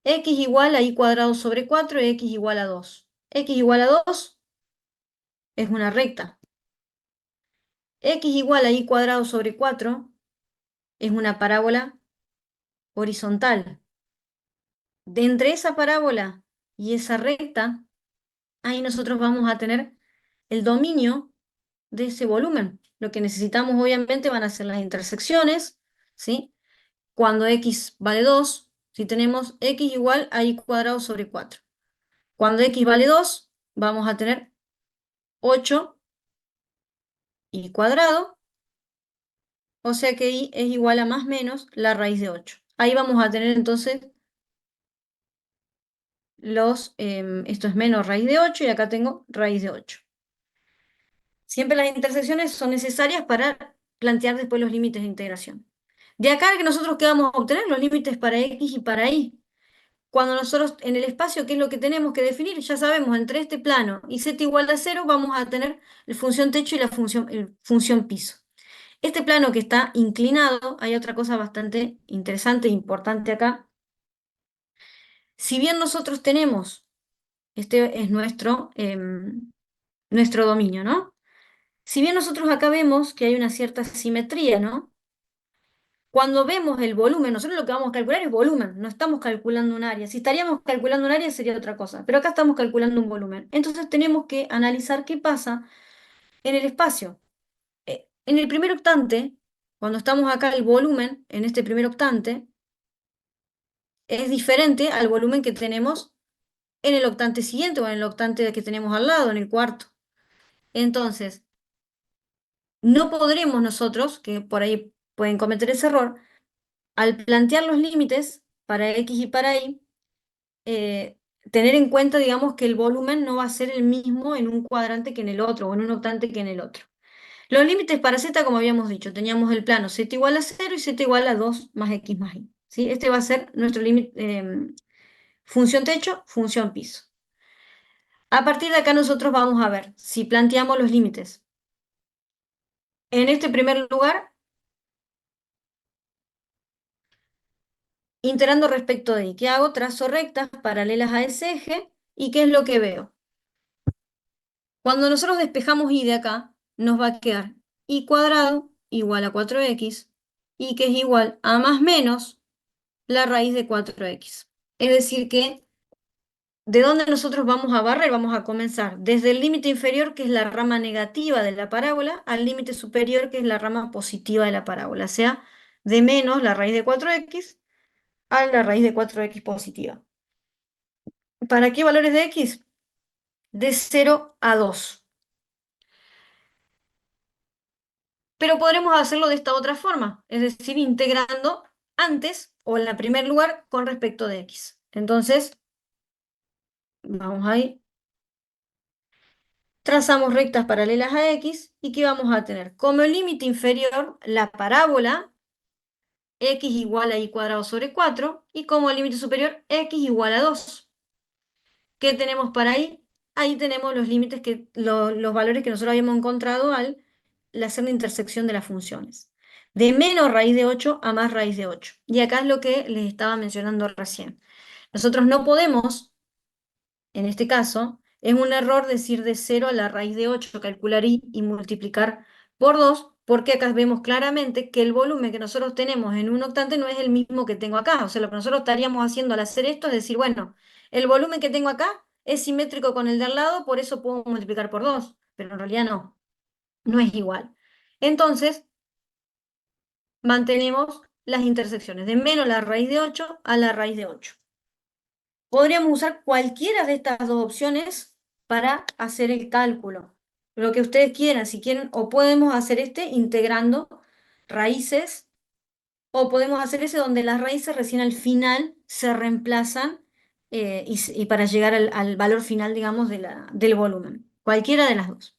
x igual a y cuadrado sobre 4 y x igual a 2. X igual a 2 es una recta. X igual a y cuadrado sobre 4 es una parábola horizontal. De entre esa parábola y esa recta, ahí nosotros vamos a tener el dominio de ese volumen. Lo que necesitamos obviamente van a ser las intersecciones, ¿sí? Cuando x vale 2, si tenemos x igual a y cuadrado sobre 4. Cuando x vale 2, vamos a tener 8 y cuadrado, o sea que y es igual a más o menos la raíz de 8. Ahí vamos a tener entonces esto es menos raíz de 8 y acá tengo raíz de 8. Siempre las intersecciones son necesarias para plantear después los límites de integración. De acá que nosotros qué vamos a obtener los límites para x y para y. Cuando nosotros en el espacio, ¿qué es lo que tenemos que definir? Ya sabemos, entre este plano y z igual a 0 vamos a tener la función techo y la función piso. Este plano que está inclinado, hay otra cosa bastante interesante e importante acá. Si bien nosotros tenemos, este es nuestro dominio, ¿no? Si bien nosotros acá vemos que hay una cierta simetría, ¿no? Cuando vemos el volumen, nosotros lo que vamos a calcular es volumen, no estamos calculando un área. Si estaríamos calculando un área sería otra cosa, pero acá estamos calculando un volumen. Entonces tenemos que analizar qué pasa en el espacio. En el primer octante, cuando estamos acá, el volumen en este primer octante es diferente al volumen que tenemos en el octante siguiente o en el octante que tenemos al lado, en el cuarto. Entonces, no podremos nosotros, que por ahí pueden cometer ese error, al plantear los límites para x y para y, eh, tener en cuenta, digamos, que el volumen no va a ser el mismo en un cuadrante que en el otro, o en un octante que en el otro. Los límites para z, como habíamos dicho, teníamos el plano z igual a 0 y z igual a 2 más x más y. ¿Sí? Este va a ser nuestro límite, función techo, función piso. A partir de acá nosotros vamos a ver si planteamos los límites. En este primer lugar, iterando respecto de y. ¿Qué hago? Trazo rectas paralelas a ese eje. ¿Y qué es lo que veo? Cuando nosotros despejamos y de acá, nos va a quedar y cuadrado igual a 4x y que es igual a más menos la raíz de 4x. Es decir que, ¿de dónde nosotros vamos a barrer? Vamos a comenzar desde el límite inferior, que es la rama negativa de la parábola, al límite superior, que es la rama positiva de la parábola. O sea, de menos la raíz de 4x a la raíz de 4x positiva. ¿Para qué valores de x? De 0 a 2. Pero podremos hacerlo de esta otra forma, es decir, integrando antes o en el primer lugar con respecto de x. Entonces, vamos ahí, trazamos rectas paralelas a x y ¿qué vamos a tener? Como límite inferior, la parábola x igual a y cuadrado sobre 4 y como límite superior, x igual a 2. ¿Qué tenemos para ahí? Ahí tenemos los límites los valores que nosotros habíamos encontrado al hacer la intersección de las funciones. De menos raíz de 8 a más raíz de 8. Y acá es lo que les estaba mencionando recién. Nosotros no podemos, en este caso, es un error decir de 0 a la raíz de 8, calcular y multiplicar por 2, porque acá vemos claramente que el volumen que nosotros tenemos en un octante no es el mismo que tengo acá. O sea, lo que nosotros estaríamos haciendo al hacer esto es decir, bueno, el volumen que tengo acá es simétrico con el de al lado, por eso puedo multiplicar por 2, pero en realidad no, no es igual. Entonces, mantenemos las intersecciones de menos la raíz de 8 a la raíz de 8. Podríamos usar cualquiera de estas dos opciones para hacer el cálculo. Lo que ustedes quieran, si quieren, o podemos hacer este integrando raíces, o podemos hacer ese donde las raíces recién al final se reemplazan y para llegar al valor final, digamos, del volumen. Cualquiera de las dos.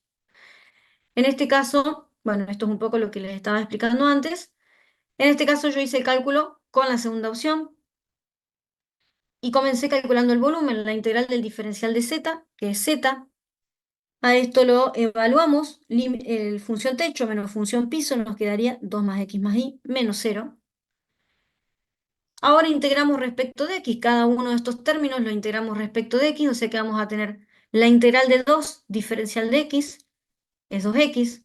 En este caso, bueno, esto es un poco lo que les estaba explicando antes. En este caso yo hice el cálculo con la segunda opción y comencé calculando el volumen, la integral del diferencial de z, que es z. A esto lo evaluamos, el función techo menos función piso nos quedaría 2 más x más y menos 0. Ahora integramos respecto de x, cada uno de estos términos lo integramos respecto de x, o sea que vamos a tener la integral de 2 diferencial de x, es 2x,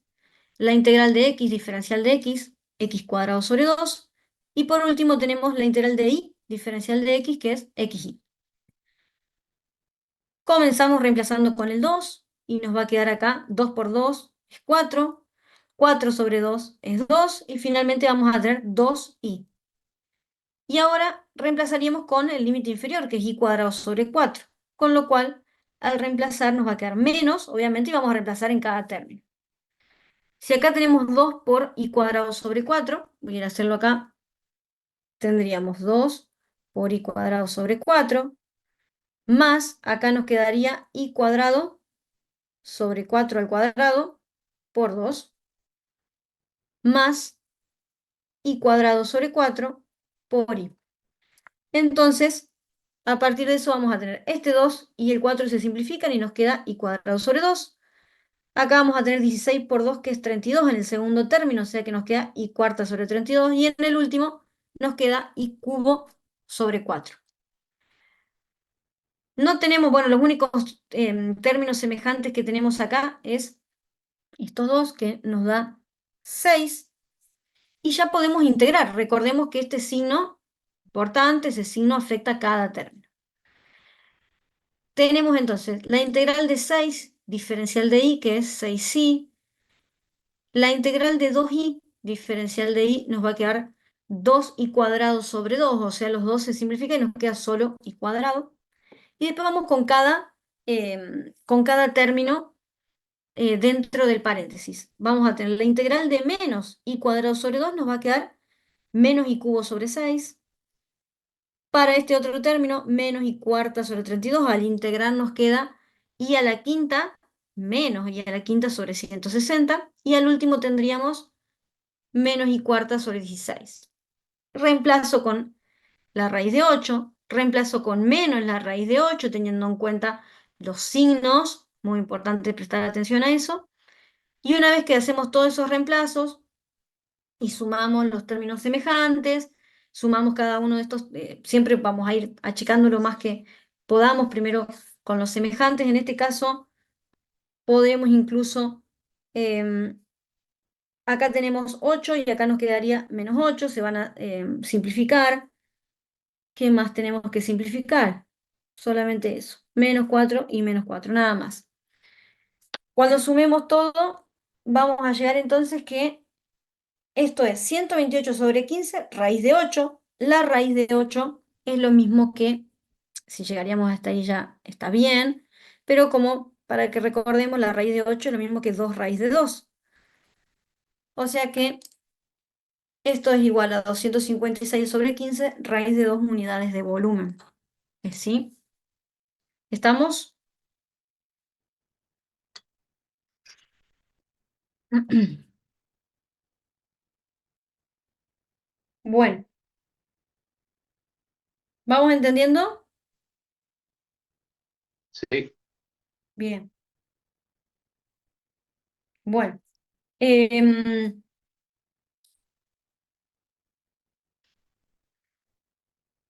la integral de x diferencial de x cuadrado sobre 2, y por último tenemos la integral de y diferencial de x, que es xy. Comenzamos reemplazando con el 2 y nos va a quedar acá 2 por 2 es 4, 4 sobre 2 es 2 y finalmente vamos a tener 2y. Y ahora reemplazaríamos con el límite inferior, que es y cuadrado sobre 4, con lo cual al reemplazar nos va a quedar menos, obviamente, y vamos a reemplazar en cada término. Si acá tenemos 2 por y cuadrado sobre 4, voy a ir a hacerlo acá, tendríamos 2 por y cuadrado sobre 4, más acá nos quedaría y cuadrado sobre 4 al cuadrado por 2, más y cuadrado sobre 4 por y. Entonces, a partir de eso vamos a tener este 2 y el 4 se simplifican y nos queda y cuadrado sobre 2. Acá vamos a tener 16 por 2, que es 32 en el segundo término, o sea que nos queda y cuarta sobre 32. Y en el último nos queda y cubo sobre 4. No tenemos, bueno, los únicos términos semejantes que tenemos acá es estos dos, que nos da 6. Y ya podemos integrar. Recordemos que este signo, importante, ese signo afecta a cada término. Tenemos entonces la integral de 6 diferencial de y, que es 6y. La integral de 2y diferencial de y nos va a quedar 2y cuadrado sobre 2, o sea, los dos se simplifican y nos queda solo y cuadrado. Y después vamos con cada término dentro del paréntesis. Vamos a tener la integral de menos y cuadrado sobre 2, nos va a quedar menos y cubo sobre 6. Para este otro término, menos y cuarta sobre 32, al integrar nos queda y a la quinta menos y a la quinta sobre 160. Y al último tendríamos menos y cuarta sobre 16. Reemplazo con la raíz de 8, reemplazo con menos la raíz de 8, teniendo en cuenta los signos, muy importante prestar atención a eso. Y una vez que hacemos todos esos reemplazos y sumamos los términos semejantes, sumamos cada uno de estos, siempre vamos a ir achicando lo más que podamos, primero con los semejantes, en este caso podemos incluso, acá tenemos 8 y acá nos quedaría menos 8, se van a simplificar. ¿Qué más tenemos que simplificar? Solamente eso, menos 4 y menos 4, nada más. Cuando sumemos todo, vamos a llegar entonces que esto es 128 sobre 15, raíz de 8. La raíz de 8 es lo mismo que, si llegaríamos hasta ahí ya está bien, pero como para que recordemos, la raíz de 8 es lo mismo que 2 raíz de 2. O sea que esto es igual a 256 sobre 15 raíz de 2 unidades de volumen. ¿Sí? ¿Estamos? Bueno, ¿vamos entendiendo? Sí, Bien. Bueno. em,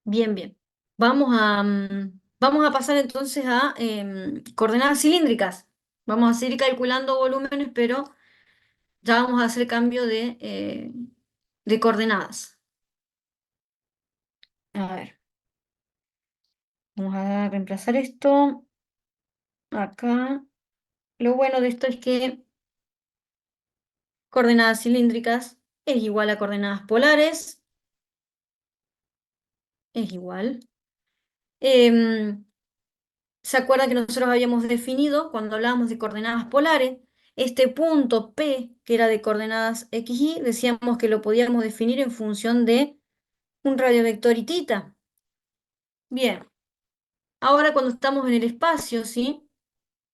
bien, bien. Vamos a pasar entonces a coordenadas cilíndricas. Vamos a seguir calculando volúmenes, pero ya vamos a hacer cambio de coordenadas. A ver, vamos a reemplazar esto acá. Lo bueno de esto es que coordenadas cilíndricas es igual a coordenadas polares, es igual. Em, ¿Se acuerdan que nosotros habíamos definido cuando hablábamos de coordenadas polares? Este punto P, que era de coordenadas x, y, decíamos que lo podíamos definir en función de un radiovector y tita. Bien, ahora cuando estamos en el espacio, ¿sí?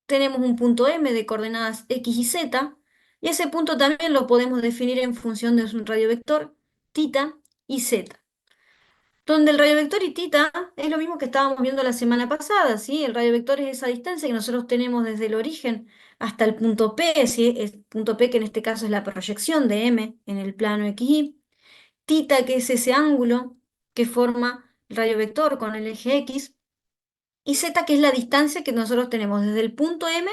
Tenemos un punto M de coordenadas x y z, y ese punto también lo podemos definir en función de un radiovector, tita y z. Donde el radiovector y tita es lo mismo que estábamos viendo la semana pasada, ¿sí? El radiovector es esa distancia que nosotros tenemos desde el origen hasta el punto P, ¿sí? El punto P que en este caso es la proyección de M en el plano XY. Tita que es ese ángulo que forma el radiovector con el eje X. Y Z que es la distancia que nosotros tenemos desde el punto M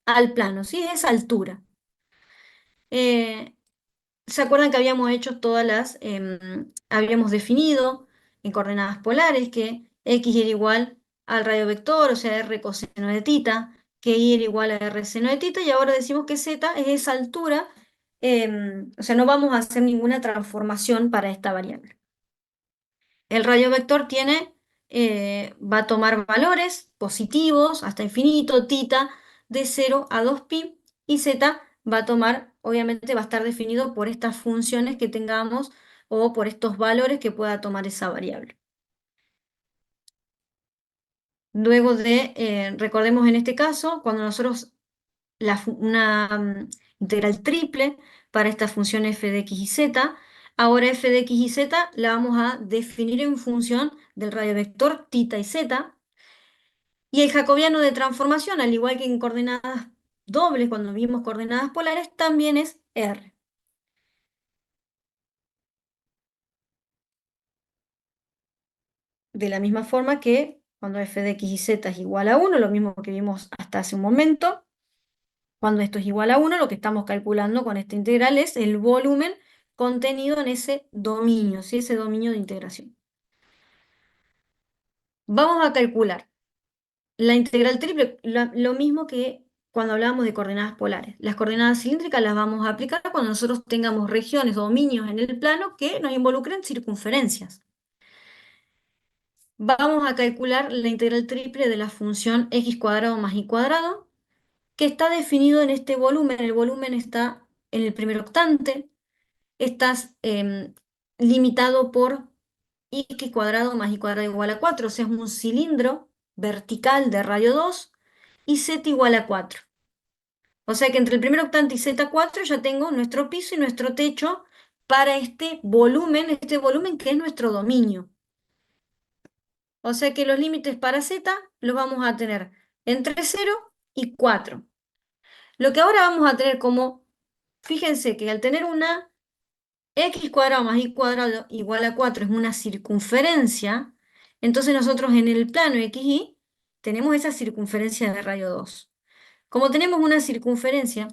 al plano, ¿sí? Esa altura. Eh, ¿Se acuerdan que habíamos hecho habíamos definido en coordenadas polares que x era igual al radiovector, o sea, r coseno de tita, que y era igual a r seno de tita, y ahora decimos que z es esa altura, o sea, no vamos a hacer ninguna transformación para esta variable. El radiovector va a tomar valores positivos hasta infinito, tita de 0 a 2pi, y z va a tomar, obviamente va a estar definido por estas funciones que tengamos o por estos valores que pueda tomar esa variable. Luego recordemos en este caso, cuando nosotros una integral triple para esta función f de x y z. Ahora f de x y z la vamos a definir en función del radiovector tita y z. Y el jacobiano de transformación, al igual que en coordenadas dobles, cuando vimos coordenadas polares, también es r. De la misma forma que cuando f de x y z es igual a 1, lo mismo que vimos hasta hace un momento. Cuando esto es igual a 1, lo que estamos calculando con esta integral es el volumen contenido en ese dominio, ¿sí? Ese dominio de integración. Vamos a calcular la integral triple, lo mismo que cuando hablábamos de coordenadas polares. Las coordenadas cilíndricas las vamos a aplicar cuando nosotros tengamos regiones, dominios en el plano que nos involucren circunferencias. Vamos a calcular la integral triple de la función x cuadrado más y cuadrado, que está definido en este volumen. El volumen está en el primer octante. Estás limitado por x cuadrado más y cuadrado igual a 4, o sea, es un cilindro vertical de radio 2 y z igual a 4. O sea que entre el primer octante y z4 ya tengo nuestro piso y nuestro techo para este volumen que es nuestro dominio. O sea que los límites para z los vamos a tener entre 0 y 4. Lo que ahora vamos a tener como, fíjense que al tener una x cuadrado más y cuadrado igual a 4 es una circunferencia, entonces nosotros en el plano XY tenemos esa circunferencia de radio 2. Como tenemos una circunferencia,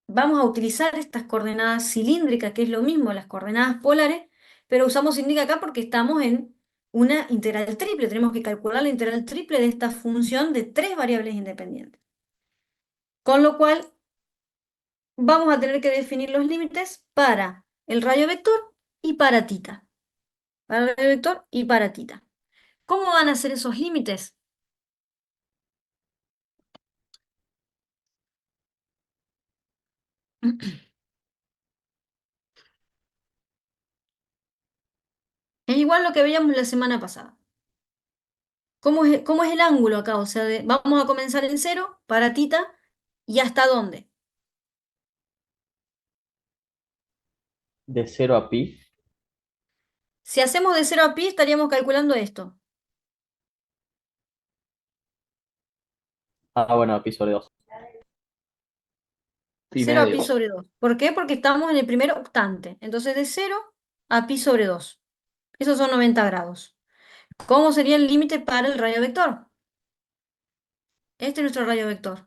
vamos a utilizar estas coordenadas cilíndricas, que es lo mismo, las coordenadas polares, pero usamos cilíndrica acá porque estamos en una integral triple. Tenemos que calcular la integral triple de esta función de tres variables independientes. Con lo cual, vamos a tener que definir los límites para el radio vector y para tita. Para el radio vector y para tita. ¿Cómo van a ser esos límites? Es igual lo que veíamos la semana pasada. ¿Cómo es el ángulo acá? O sea, vamos a comenzar en cero para tita y ¿hasta dónde? De 0 a pi. Si hacemos de 0 a pi, estaríamos calculando esto. Ah, bueno, pi sobre 2. Pi 0 a pi medio. sobre 2. ¿Por qué? Porque estamos en el primer octante. Entonces, de 0 a pi sobre 2. Esos son 90 grados. ¿Cómo sería el límite para el radio vector? Este es nuestro radio vector.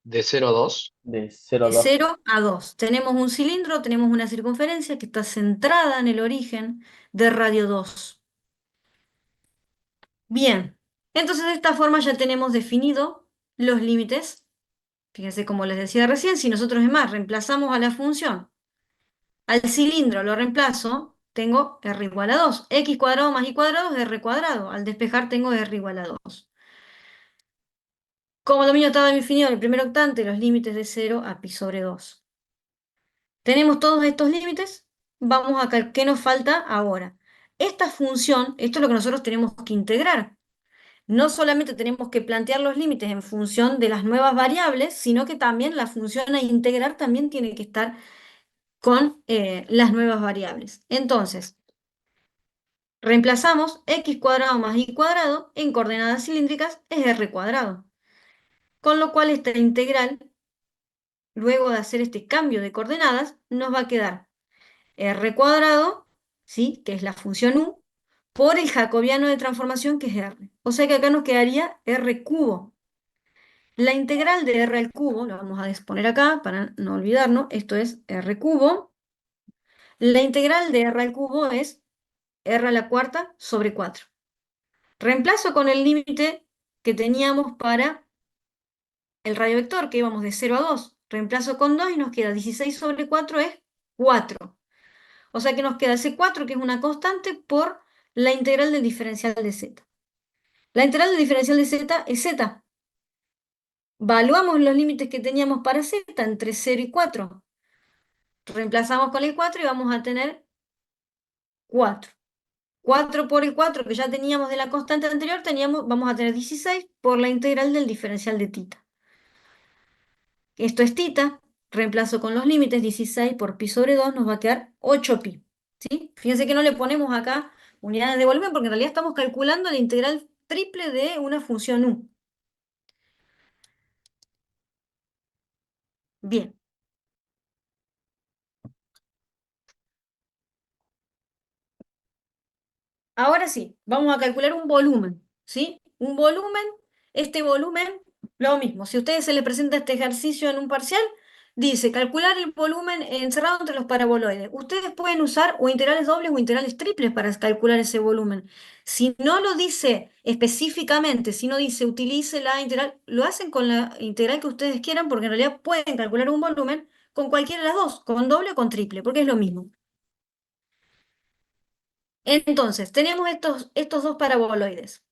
De 0 a 2. De 0 a De 2. 0 a 2. Tenemos un cilindro, tenemos una circunferencia que está centrada en el origen de radio 2. Bien, entonces de esta forma ya tenemos definido los límites. Fíjense, como les decía recién, si nosotros es más reemplazamos a la función, al cilindro lo reemplazo, tengo r igual a 2. X cuadrado más y cuadrado es r cuadrado. Al despejar tengo r igual a 2. Como dominio estaba definido en el primer octante, los límites de 0 a pi sobre 2. Tenemos todos estos límites. Vamos a ver qué nos falta ahora. Esta función, esto es lo que nosotros tenemos que integrar. No solamente tenemos que plantear los límites en función de las nuevas variables, sino que también la función a integrar también tiene que estar con las nuevas variables. Entonces, reemplazamos x cuadrado más y cuadrado en coordenadas cilíndricas es r cuadrado. Con lo cual esta integral, luego de hacer este cambio de coordenadas, nos va a quedar r cuadrado, ¿sí? Que es la función u, por el jacobiano de transformación que es r. O sea que acá nos quedaría r cubo. La integral de r al cubo, lo vamos a exponer acá para no olvidarnos, esto es r cubo. La integral de r al cubo es r a la cuarta sobre 4. Reemplazo con el límite que teníamos para el radio vector, que íbamos de 0 a 2. Reemplazo con 2 y nos queda 16 sobre 4 es 4. O sea que nos queda ese 4 que es una constante por la integral del diferencial de z. La integral del diferencial de z es z. Evaluamos los límites que teníamos para z entre 0 y 4. Reemplazamos con el 4 y vamos a tener 4. 4 por el 4 que ya teníamos de la constante anterior, vamos a tener 16 por la integral del diferencial de tita. Esto es tita, reemplazo con los límites, 16 por pi sobre 2 nos va a quedar 8pi. ¿Sí? Fíjense que no le ponemos acá unidades de volumen porque en realidad estamos calculando la integral triple de una función u. Bien. Ahora sí, vamos a calcular un volumen, ¿sí? Un volumen, este volumen, lo mismo. Si a ustedes se les presenta este ejercicio en un parcial, dice calcular el volumen encerrado entre los paraboloides. Ustedes pueden usar o integrales dobles o integrales triples para calcular ese volumen. Si no lo dice específicamente, si no dice utilice la integral, lo hacen con la integral que ustedes quieran porque en realidad pueden calcular un volumen con cualquiera de las dos, con doble o con triple, porque es lo mismo. Entonces, tenemos estos dos paraboloides.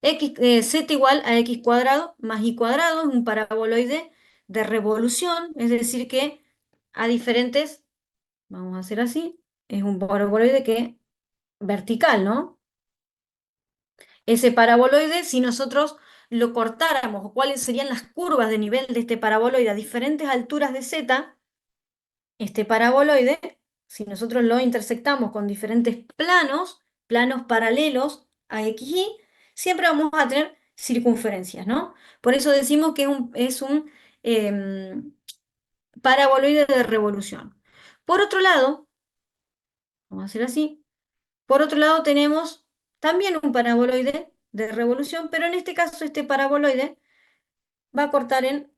Z igual a x cuadrado más y cuadrado es un paraboloide de revolución, es decir que a diferentes, vamos a hacer así, es un paraboloide que vertical, ¿no? Ese paraboloide, si nosotros lo cortáramos, o cuáles serían las curvas de nivel de este paraboloide a diferentes alturas de z, este paraboloide, si nosotros lo intersectamos con diferentes planos paralelos a XY, siempre vamos a tener circunferencias, ¿no? Por eso decimos que es un paraboloide de revolución. Por otro lado, vamos a hacer así, por otro lado tenemos también un paraboloide de revolución, pero en este caso este paraboloide va a cortar en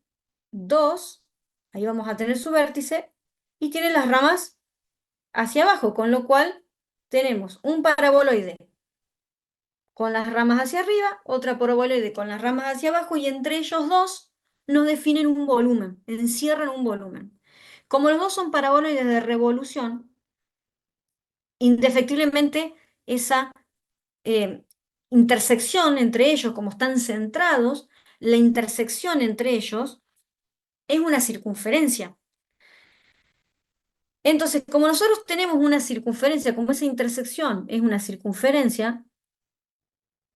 dos, ahí vamos a tener su vértice, y tiene las ramas hacia abajo, con lo cual tenemos un paraboloide con las ramas hacia arriba, otra paraboloide con las ramas hacia abajo, y entre ellos dos nos definen un volumen, encierran un volumen. Como los dos son paraboloides de revolución, indefectiblemente esa eh, intersección entre ellos, como están centrados, la intersección entre ellos es una circunferencia. Entonces, como nosotros tenemos una circunferencia, como esa intersección es una circunferencia,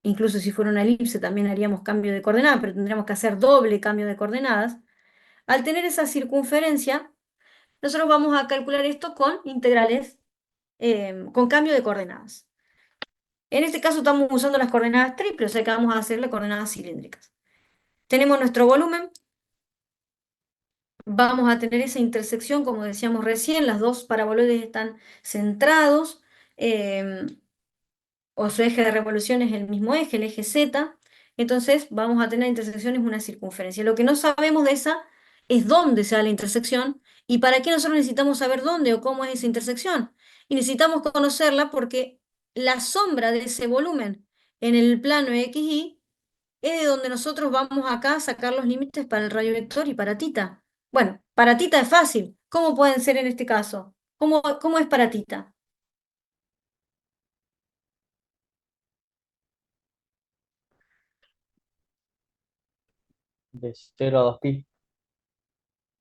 incluso si fuera una elipse también haríamos cambio de coordenadas, pero tendríamos que hacer doble cambio de coordenadas. Al tener esa circunferencia, nosotros vamos a calcular esto con integrales, con cambio de coordenadas. En este caso estamos usando las coordenadas triples, o sea que vamos a hacer las coordenadas cilíndricas. Tenemos nuestro volumen, vamos a tener esa intersección, como decíamos recién, las dos paraboloides están centrados, o su eje de revolución es el mismo eje, el eje Z, entonces vamos a tener intersecciones una circunferencia. Lo que no sabemos de esa es dónde se da la intersección y para qué nosotros necesitamos saber dónde o cómo es esa intersección. Y necesitamos conocerla porque la sombra de ese volumen en el plano XY es de donde nosotros vamos acá a sacar los límites para el radio vector y para tita. Bueno, para tita es fácil. ¿Cómo pueden ser en este caso? ¿Cómo es para tita? De 0 a 2pi.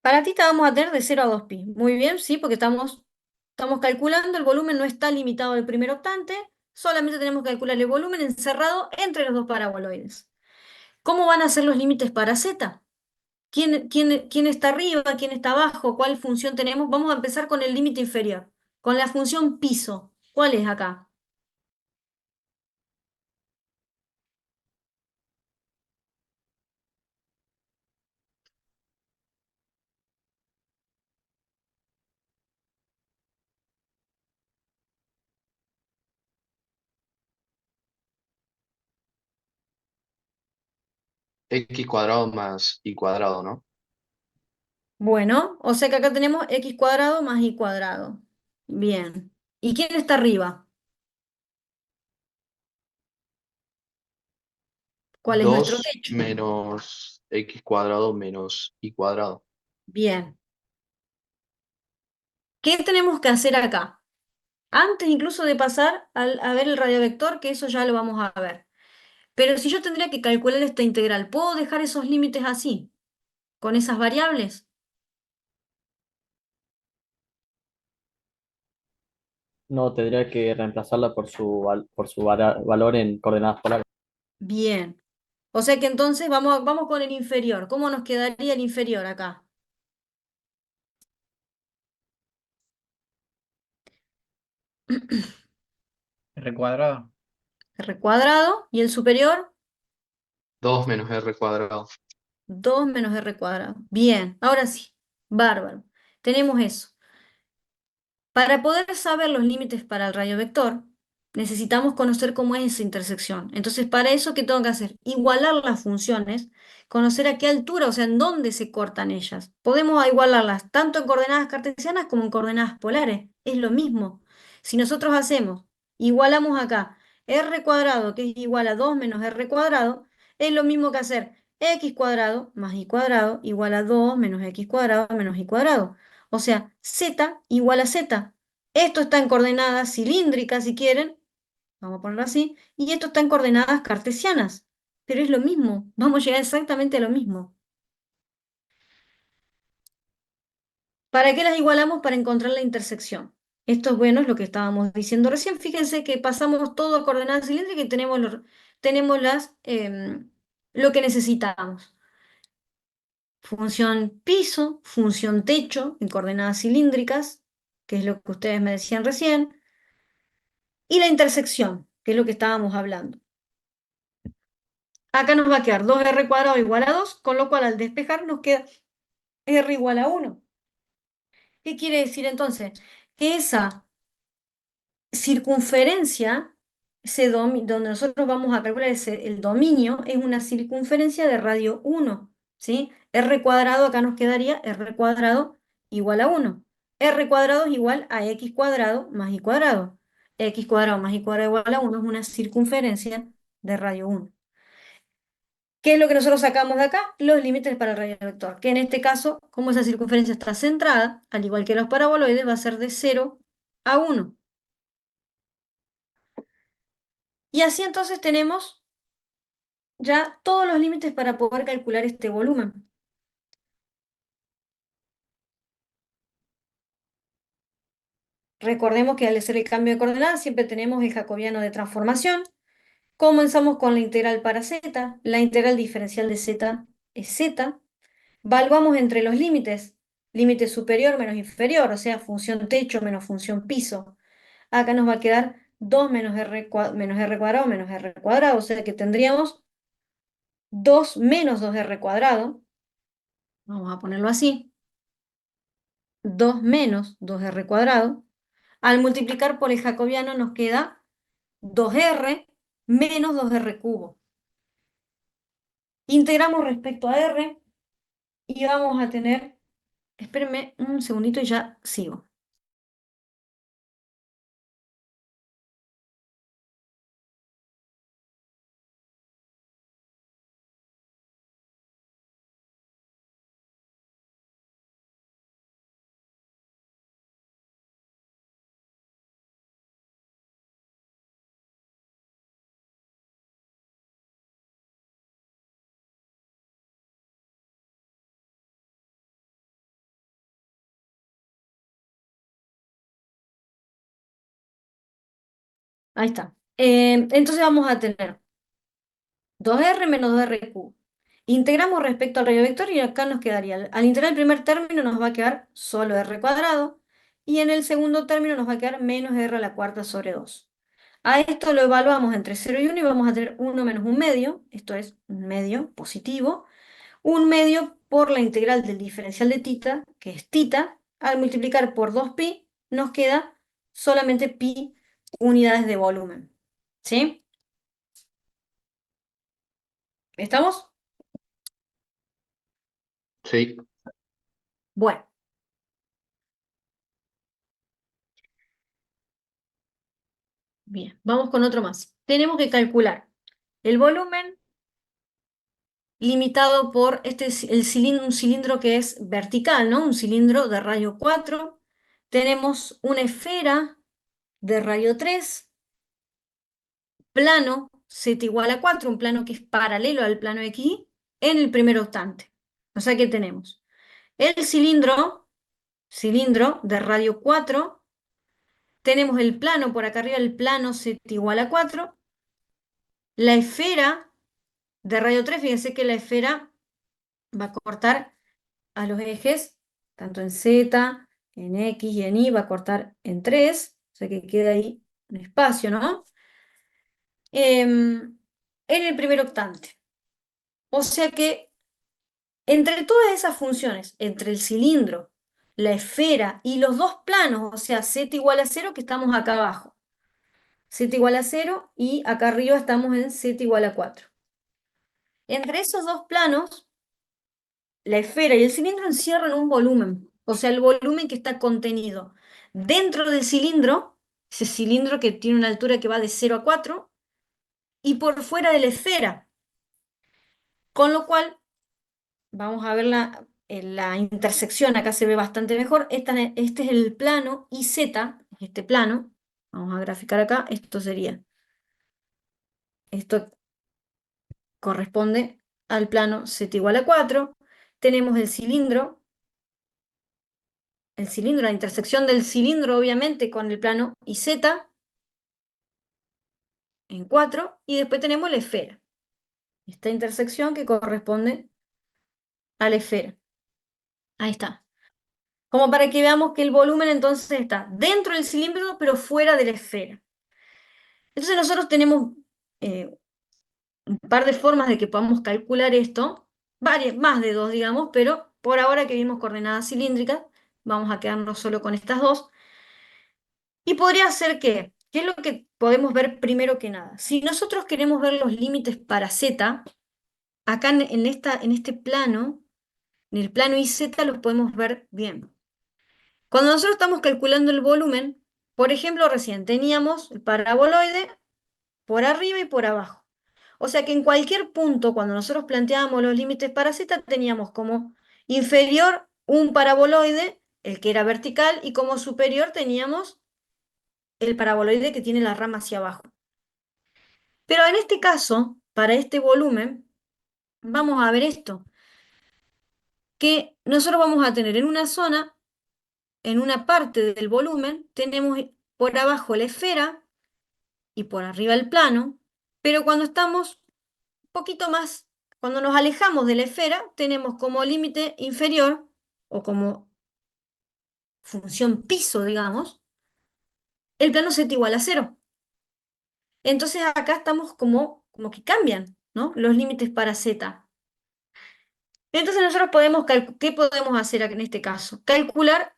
Para tita vamos a tener de 0 a 2pi. Muy bien, sí, porque estamos calculando, el volumen no está limitado al primer octante, solamente tenemos que calcular el volumen encerrado entre los dos paraboloides. ¿Cómo van a ser los límites para z? ¿Quién está arriba? ¿Quién está abajo? ¿Cuál función tenemos? Vamos a empezar con el límite inferior, con la función piso. ¿Cuál es acá? X cuadrado más Y cuadrado, ¿no? Bueno, o sea que acá tenemos x cuadrado más y cuadrado. Bien. ¿Y quién está arriba? ¿Cuál es nuestro 2 techo? menos X cuadrado menos Y cuadrado. Bien. ¿Qué tenemos que hacer acá? Antes incluso de pasar a ver el radiovector, que eso ya lo vamos a ver. Pero si yo tendría que calcular esta integral, ¿puedo dejar esos límites así, con esas variables? No, tendría que reemplazarla por su valor en coordenadas polares. Bien. O sea que entonces vamos con el inferior. ¿Cómo nos quedaría el inferior acá? R cuadrado. R cuadrado. ¿Y el superior? 2 menos R cuadrado. 2 menos R cuadrado. Bien, ahora sí. Bárbaro. Tenemos eso. Para poder saber los límites para el rayo vector, necesitamos conocer cómo es esa intersección. Entonces, para eso, ¿qué tengo que hacer? Igualar las funciones, conocer a qué altura, o sea, en dónde se cortan ellas. Podemos igualarlas tanto en coordenadas cartesianas como en coordenadas polares. Es lo mismo. Si nosotros igualamos acá r cuadrado, que es igual a 2 menos r cuadrado, es lo mismo que hacer x cuadrado más y cuadrado igual a 2 menos x cuadrado menos y cuadrado. O sea, z igual a z. Esto está en coordenadas cilíndricas, si quieren, vamos a ponerlo así, y esto está en coordenadas cartesianas. Pero es lo mismo, vamos a llegar exactamente a lo mismo. ¿Para qué las igualamos? Para encontrar la intersección. Esto es bueno, es lo que estábamos diciendo recién. Fíjense que pasamos todo a coordenadas cilíndricas y tenemos lo que necesitamos. Función piso, función techo en coordenadas cilíndricas, que es lo que ustedes me decían recién. Y la intersección, que es lo que estábamos hablando. Acá nos va a quedar 2r cuadrado igual a 2, con lo cual al despejar nos queda r igual a 1. ¿Qué quiere decir entonces? Que esa circunferencia, donde nosotros vamos a calcular el dominio, es una circunferencia de radio 1, ¿sí? R cuadrado, acá nos quedaría r cuadrado igual a 1. R cuadrado es igual a x cuadrado más y cuadrado. X cuadrado más y cuadrado igual a 1 es una circunferencia de radio 1. ¿Qué es lo que nosotros sacamos de acá? Los límites para el radio vector, que en este caso, como esa circunferencia está centrada, al igual que los paraboloides, va a ser de 0 a 1. Y así entonces tenemos ya todos los límites para poder calcular este volumen. Recordemos que al hacer el cambio de coordenadas siempre tenemos el jacobiano de transformación. Comenzamos con la integral para z. La integral diferencial de z es z. Valuamos entre los límites. Límite superior menos inferior, o sea, función techo menos función piso. Acá nos va a quedar 2 menos r cuadrado menos r cuadrado, o sea que tendríamos 2 menos 2r cuadrado. Vamos a ponerlo así. 2 menos 2r cuadrado. Al multiplicar por el jacobiano nos queda 2r menos 2r cubo. Integramos respecto a r y vamos a tener, espérenme un segundito y ya sigo. Ahí está. Entonces vamos a tener 2r menos 2r cubo. Integramos respecto al radio vector y acá nos quedaría, al integrar el primer término nos va a quedar solo r cuadrado y en el segundo término nos va a quedar menos r a la cuarta sobre 2. A esto lo evaluamos entre 0 y 1 y vamos a tener 1 menos un medio, esto es un medio positivo, un medio por la integral del diferencial de tita, que es tita, al multiplicar por 2pi nos queda solamente pi unidades de volumen. ¿Sí? ¿Estamos? Sí, Bueno, bien, vamos con otro más. Tenemos que calcular el volumen limitado por un cilindro que es vertical, ¿no? Un cilindro de radio 4. Tenemos una esfera de radio 3, plano z igual a 4, un plano que es paralelo al plano x en el primer octante. O sea que tenemos el cilindro de radio 4, tenemos el plano por acá arriba, el plano z igual a 4, la esfera de radio 3, fíjense que la esfera va a cortar a los ejes, tanto en Z, en X y en Y, va a cortar en 3, o sea que queda ahí un espacio, ¿no? En el primer octante. O sea que entre todas esas funciones, entre el cilindro, la esfera y los dos planos, o sea, Z igual a 0, que estamos acá abajo. Z igual a 0 y acá arriba estamos en Z igual a 4. Entre esos dos planos, la esfera y el cilindro encierran un volumen, o sea, el volumen que está contenido dentro del cilindro, ese cilindro que tiene una altura que va de 0 a 4, y por fuera de la esfera. Con lo cual, vamos a ver la intersección, acá se ve bastante mejor. Este es el plano IZ, este plano. Vamos a graficar acá, esto corresponde al plano Z igual a 4. Tenemos la intersección del cilindro, obviamente, con el plano IZ en 4, y después tenemos la esfera. Esta intersección que corresponde a la esfera. Ahí está. Como para que veamos que el volumen entonces está dentro del cilindro, pero fuera de la esfera. Entonces nosotros tenemos un par de formas de que podamos calcular esto, varias, más de dos, digamos, pero por ahora que vimos coordenadas cilíndricas, vamos a quedarnos solo con estas dos. Y podría ser que, ¿qué es lo que podemos ver primero que nada? Si nosotros queremos ver los límites para z, acá en este plano, en el plano IZ los podemos ver bien. Cuando nosotros estamos calculando el volumen, por ejemplo, recién teníamos el paraboloide por arriba y por abajo. O sea que en cualquier punto, cuando nosotros planteábamos los límites para z, teníamos como inferior un paraboloide, el que era vertical, y como superior teníamos el paraboloide que tiene la rama hacia abajo. Pero en este caso, para este volumen, vamos a ver esto, que nosotros vamos a tener en una zona en una parte del volumen tenemos por abajo la esfera y por arriba el plano, pero cuando estamos un poquito más, cuando nos alejamos de la esfera, tenemos como límite inferior o como función piso, digamos, el plano z igual a cero. Entonces acá estamos como que cambian, ¿no? Los límites para z. Entonces nosotros podemos, ¿qué podemos hacer en este caso? Calcular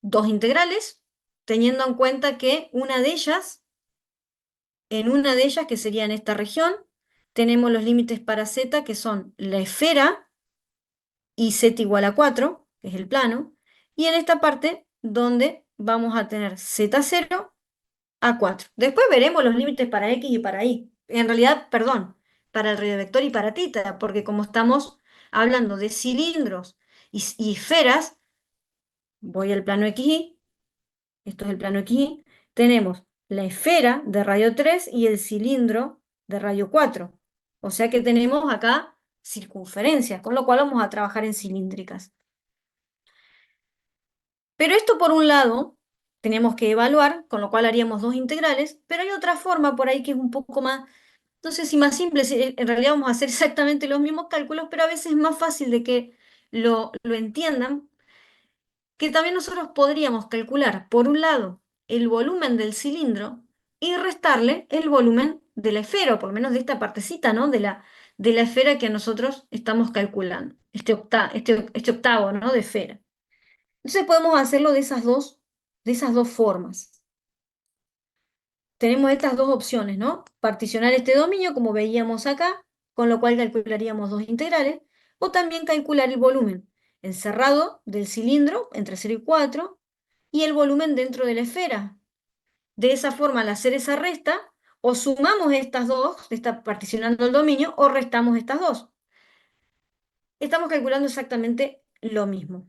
dos integrales, teniendo en cuenta que en una de ellas, que sería en esta región, tenemos los límites para z, que son la esfera y z igual a 4, que es el plano, y en esta parte donde vamos a tener z0 a 4. Después veremos los límites para x y para y. En realidad, perdón, para el radiovector y para tita, porque como estamos hablando de cilindros y esferas, voy al plano XY, esto es el plano XY, tenemos la esfera de radio 3 y el cilindro de radio 4. O sea que tenemos acá circunferencias, con lo cual vamos a trabajar en cilíndricas. Pero esto por un lado tenemos que evaluar, con lo cual haríamos dos integrales, pero hay otra forma por ahí que es un poco más, no sé si más simple, en realidad vamos a hacer exactamente los mismos cálculos, pero a veces es más fácil de que lo entiendan, que también nosotros podríamos calcular, por un lado, el volumen del cilindro y restarle el volumen de la esfera, o por lo menos de esta partecita, ¿no? De la esfera que nosotros estamos calculando, este octavo, ¿no? De esfera. Entonces podemos hacerlo de esas dos formas. Tenemos estas dos opciones, ¿no? Particionar este dominio, como veíamos acá, con lo cual calcularíamos dos integrales, o también calcular el volumen encerrado del cilindro entre 0 y 4 y el volumen dentro de la esfera. De esa forma, al hacer esa resta, o sumamos estas dos, está particionando el dominio, o restamos estas dos. Estamos calculando exactamente lo mismo.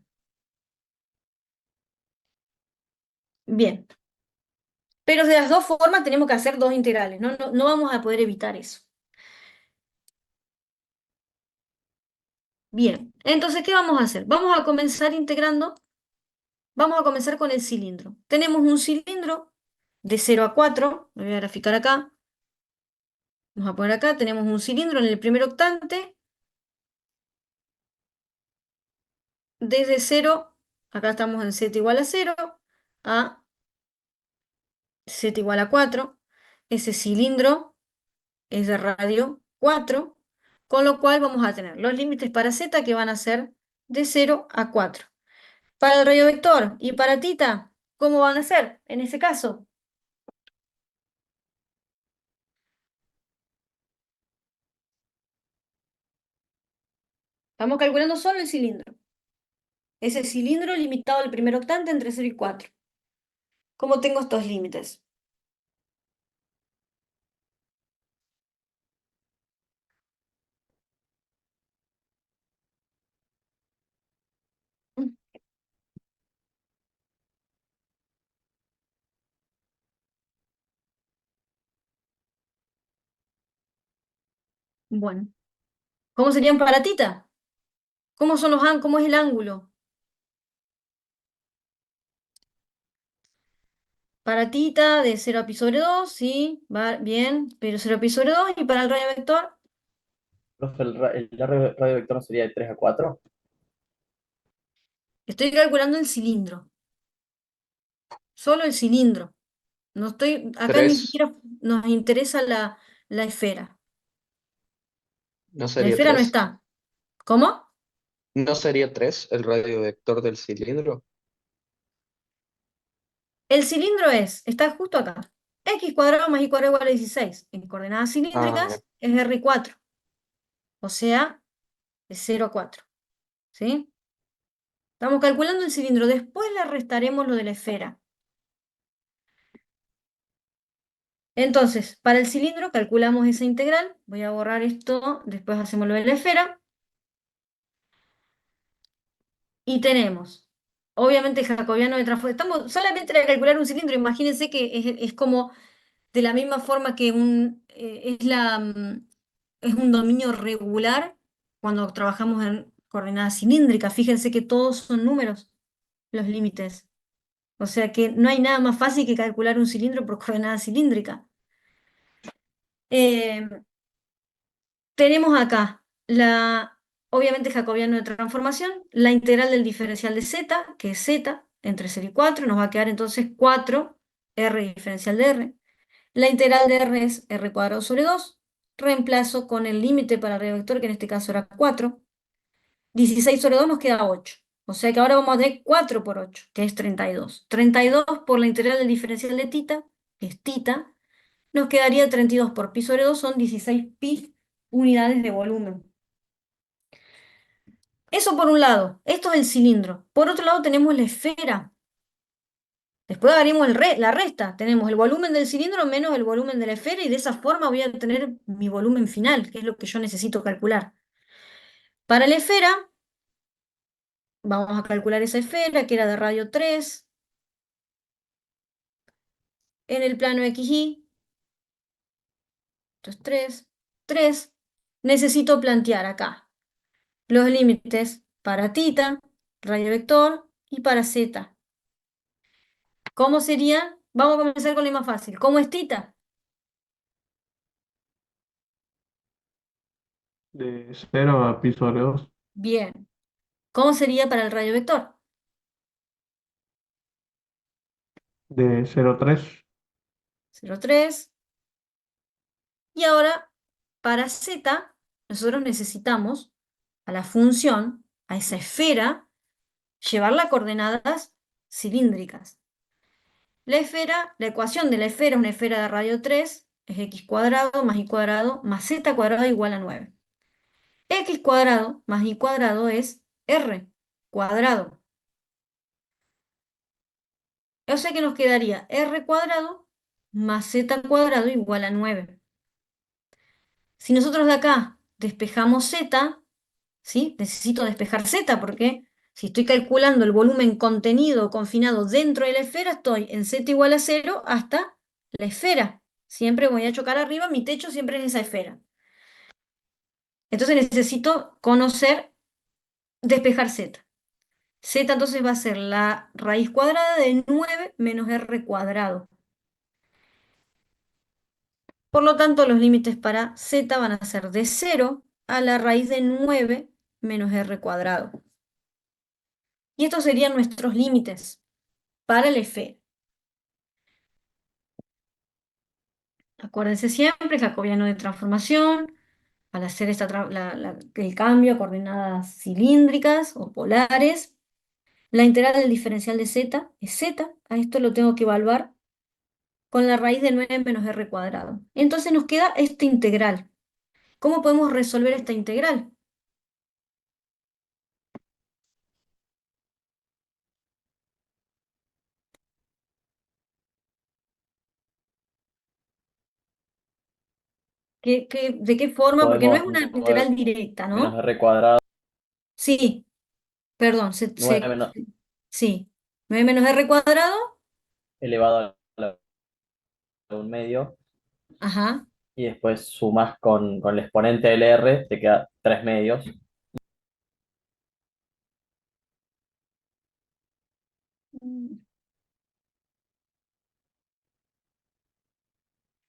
Bien, pero de las dos formas tenemos que hacer dos integrales, ¿no? No vamos a poder evitar eso. Bien, entonces, ¿qué vamos a hacer? Vamos a comenzar integrando, vamos a comenzar con el cilindro. Tenemos un cilindro de 0 a 4, lo voy a graficar acá. Vamos a poner acá, tenemos un cilindro en el primer octante, desde 0, acá estamos en z igual a 0, a z igual a 4. Ese cilindro es de radio 4, con lo cual vamos a tener los límites para z que van a ser de 0 a 4. Para el radiovector y para tita, ¿cómo van a ser en ese caso? Estamos calculando solo el cilindro. Ese cilindro limitado al primer octante entre 0 y 4. ¿Cómo tengo estos límites? Bueno, ¿cómo serían para tita? ¿Cómo es el ángulo? Para tita de 0 a pi sobre 2, sí, va bien, pero 0 a pi sobre 2. Y para el radio vector, Profe, el radio vector no sería de 3 a 4. estoy calculando el cilindro, solo el cilindro. No estoy, acá ni 3, siquiera nos interesa la esfera. ¿no La sería esfera no 3? está. ¿Cómo? ¿No sería 3 el radio vector del cilindro? El cilindro está justo acá. X cuadrado más y cuadrado igual a 16. En coordenadas Ah, bien. cilíndricas es R4, o sea, de 0 a 4. ¿Sí? Estamos calculando el cilindro. Después le restaremos lo de la esfera. Entonces, para el cilindro calculamos esa integral. Voy a borrar esto, después hacemos lo de la esfera. Y tenemos, obviamente, jacobiano de transformación. Estamos solamente a calcular un cilindro. Imagínense que es como de la misma forma que es un dominio regular cuando trabajamos en coordenadas cilíndricas. Fíjense que todos son números, los límites. O sea que no hay nada más fácil que calcular un cilindro por coordenada cilíndrica. Eh, Tenemos acá obviamente jacobiano de transformación, la integral del diferencial de z, que es z, entre 0 y 4, nos va a quedar entonces 4 r diferencial de r. La integral de r es r cuadrado sobre 2. Reemplazo con el límite para el vector, que en este caso era 4. 16 sobre 2 nos queda 8. O sea que ahora vamos a tener 4 por 8, que es 32. 32 por la integral del diferencial de tita, que es tita, nos quedaría 32 por pi sobre 2, son 16 pi unidades de volumen. Eso por un lado, esto es el cilindro. Por otro lado tenemos la esfera. Después haremos la resta. Tenemos el volumen del cilindro menos el volumen de la esfera y de esa forma voy a tener mi volumen final, que es lo que yo necesito calcular. Para la esfera, vamos a calcular esa esfera que era de radio 3 en el plano XY. Esto es 3. 3. Necesito plantear acá los límites para tita, radio vector, y para z. ¿Cómo sería? Vamos a comenzar con lo más fácil. ¿Cómo es tita? De 0 a pi sobre 2. Bien. ¿Cómo sería para el radio vector? De 0,3. 0,3. Y ahora, para z, nosotros necesitamos a la función, a esa esfera, llevarla a coordenadas cilíndricas. La ecuación de la esfera es una esfera de radio 3, es x cuadrado más y cuadrado más z cuadrado igual a 9. X cuadrado más y cuadrado es r cuadrado. O sea que nos quedaría r cuadrado más z cuadrado igual a 9. Si nosotros de acá despejamos z, ¿sí? Necesito despejar z porque si estoy calculando el volumen contenido o confinado dentro de la esfera, estoy en z igual a 0 hasta la esfera. Siempre voy a chocar arriba, mi techo siempre es esa esfera. Entonces necesito despejar z. Z entonces va a ser la raíz cuadrada de 9 menos r cuadrado. Por lo tanto, los límites para z van a ser de 0 a la raíz de 9 menos r cuadrado. Y estos serían nuestros límites para el esfera. Acuérdense siempre, jacobiano de transformación, al hacer el cambio a coordenadas cilíndricas o polares, la integral del diferencial de z es z, a esto lo tengo que evaluar con la raíz de 9 menos r cuadrado. Entonces nos queda esta integral. ¿Cómo podemos resolver esta integral? ¿De qué forma? Porque no es Podemos una 9 integral directa, menos ¿no? r cuadrado, Sí, perdón, 9 menos sí. 9 menos r cuadrado, elevado a un medio, ajá. y después sumas con el exponente del r, te queda 3 medios.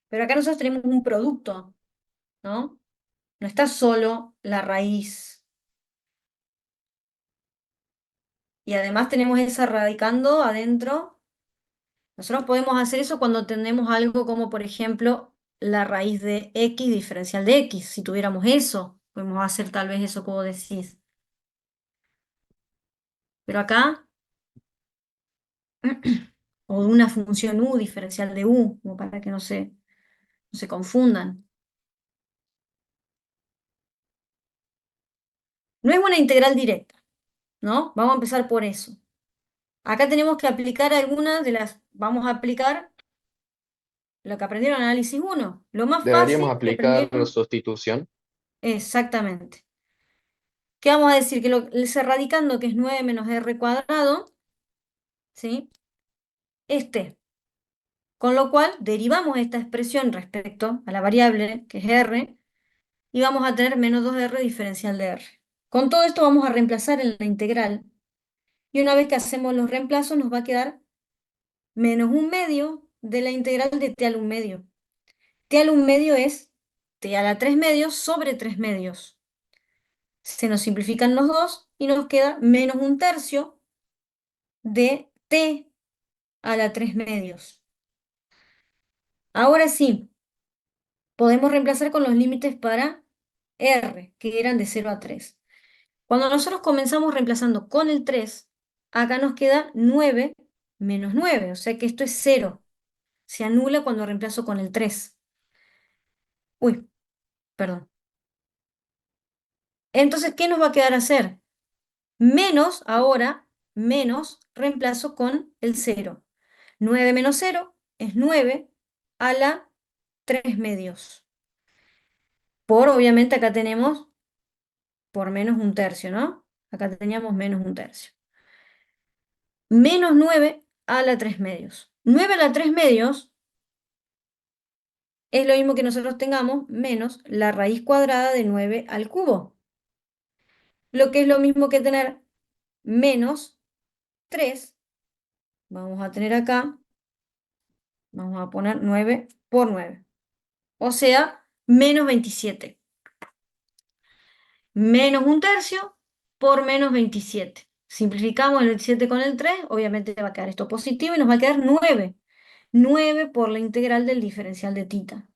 Pero acá nosotros tenemos un producto, ¿no? No está solo la raíz. Y además tenemos esa radicando adentro. Nosotros podemos hacer eso cuando tenemos algo como, por ejemplo, la raíz de x diferencial de x. Si tuviéramos eso, podemos hacer tal vez eso como decís. Pero acá, o de una función u diferencial de u, como para que no se confundan. No es una integral directa, ¿no? Vamos a empezar por eso. Acá tenemos que aplicar vamos a aplicar lo que aprendieron en análisis 1. Lo más Deberíamos fácil que aplicar aprendieron, sustitución. exactamente. ¿Qué vamos a decir? Que ese radicando, que es 9 menos r cuadrado, ¿sí? Este. Con lo cual, derivamos esta expresión respecto a la variable, que es r, y vamos a tener menos 2r diferencial de r. Con todo esto vamos a reemplazar en la integral, y una vez que hacemos los reemplazos nos va a quedar menos 1/2 de la integral de t al 1/2. T al 1/2 es t a la 3/2 sobre 3/2. Se nos simplifican los dos y nos queda menos 1/3 de t a la 3/2. Ahora sí, podemos reemplazar con los límites para r, que eran de 0 a 3. Cuando nosotros comenzamos reemplazando con el 3, acá nos queda 9 menos 9, o sea que esto es 0. Se anula cuando reemplazo con el 3. Uy, perdón. Entonces, ¿qué nos va a quedar hacer? Menos, ahora, menos, reemplazo con el 0. 9 menos 0 es 9 a la 3/2. Obviamente, acá tenemos por menos 1/3, ¿no? Acá teníamos menos 1/3. Menos 9 a la 3/2. 9 a la 3/2 es lo mismo que nosotros tengamos menos la raíz cuadrada de 9 al cubo. Lo que es lo mismo que tener menos 3. Vamos a tener acá, vamos a poner 9 por 9. O sea, menos 27. Menos 1/3 por menos 27. Simplificamos el 27 con el 3, obviamente va a quedar esto positivo y nos va a quedar 9. 9 por la integral del diferencial de tita.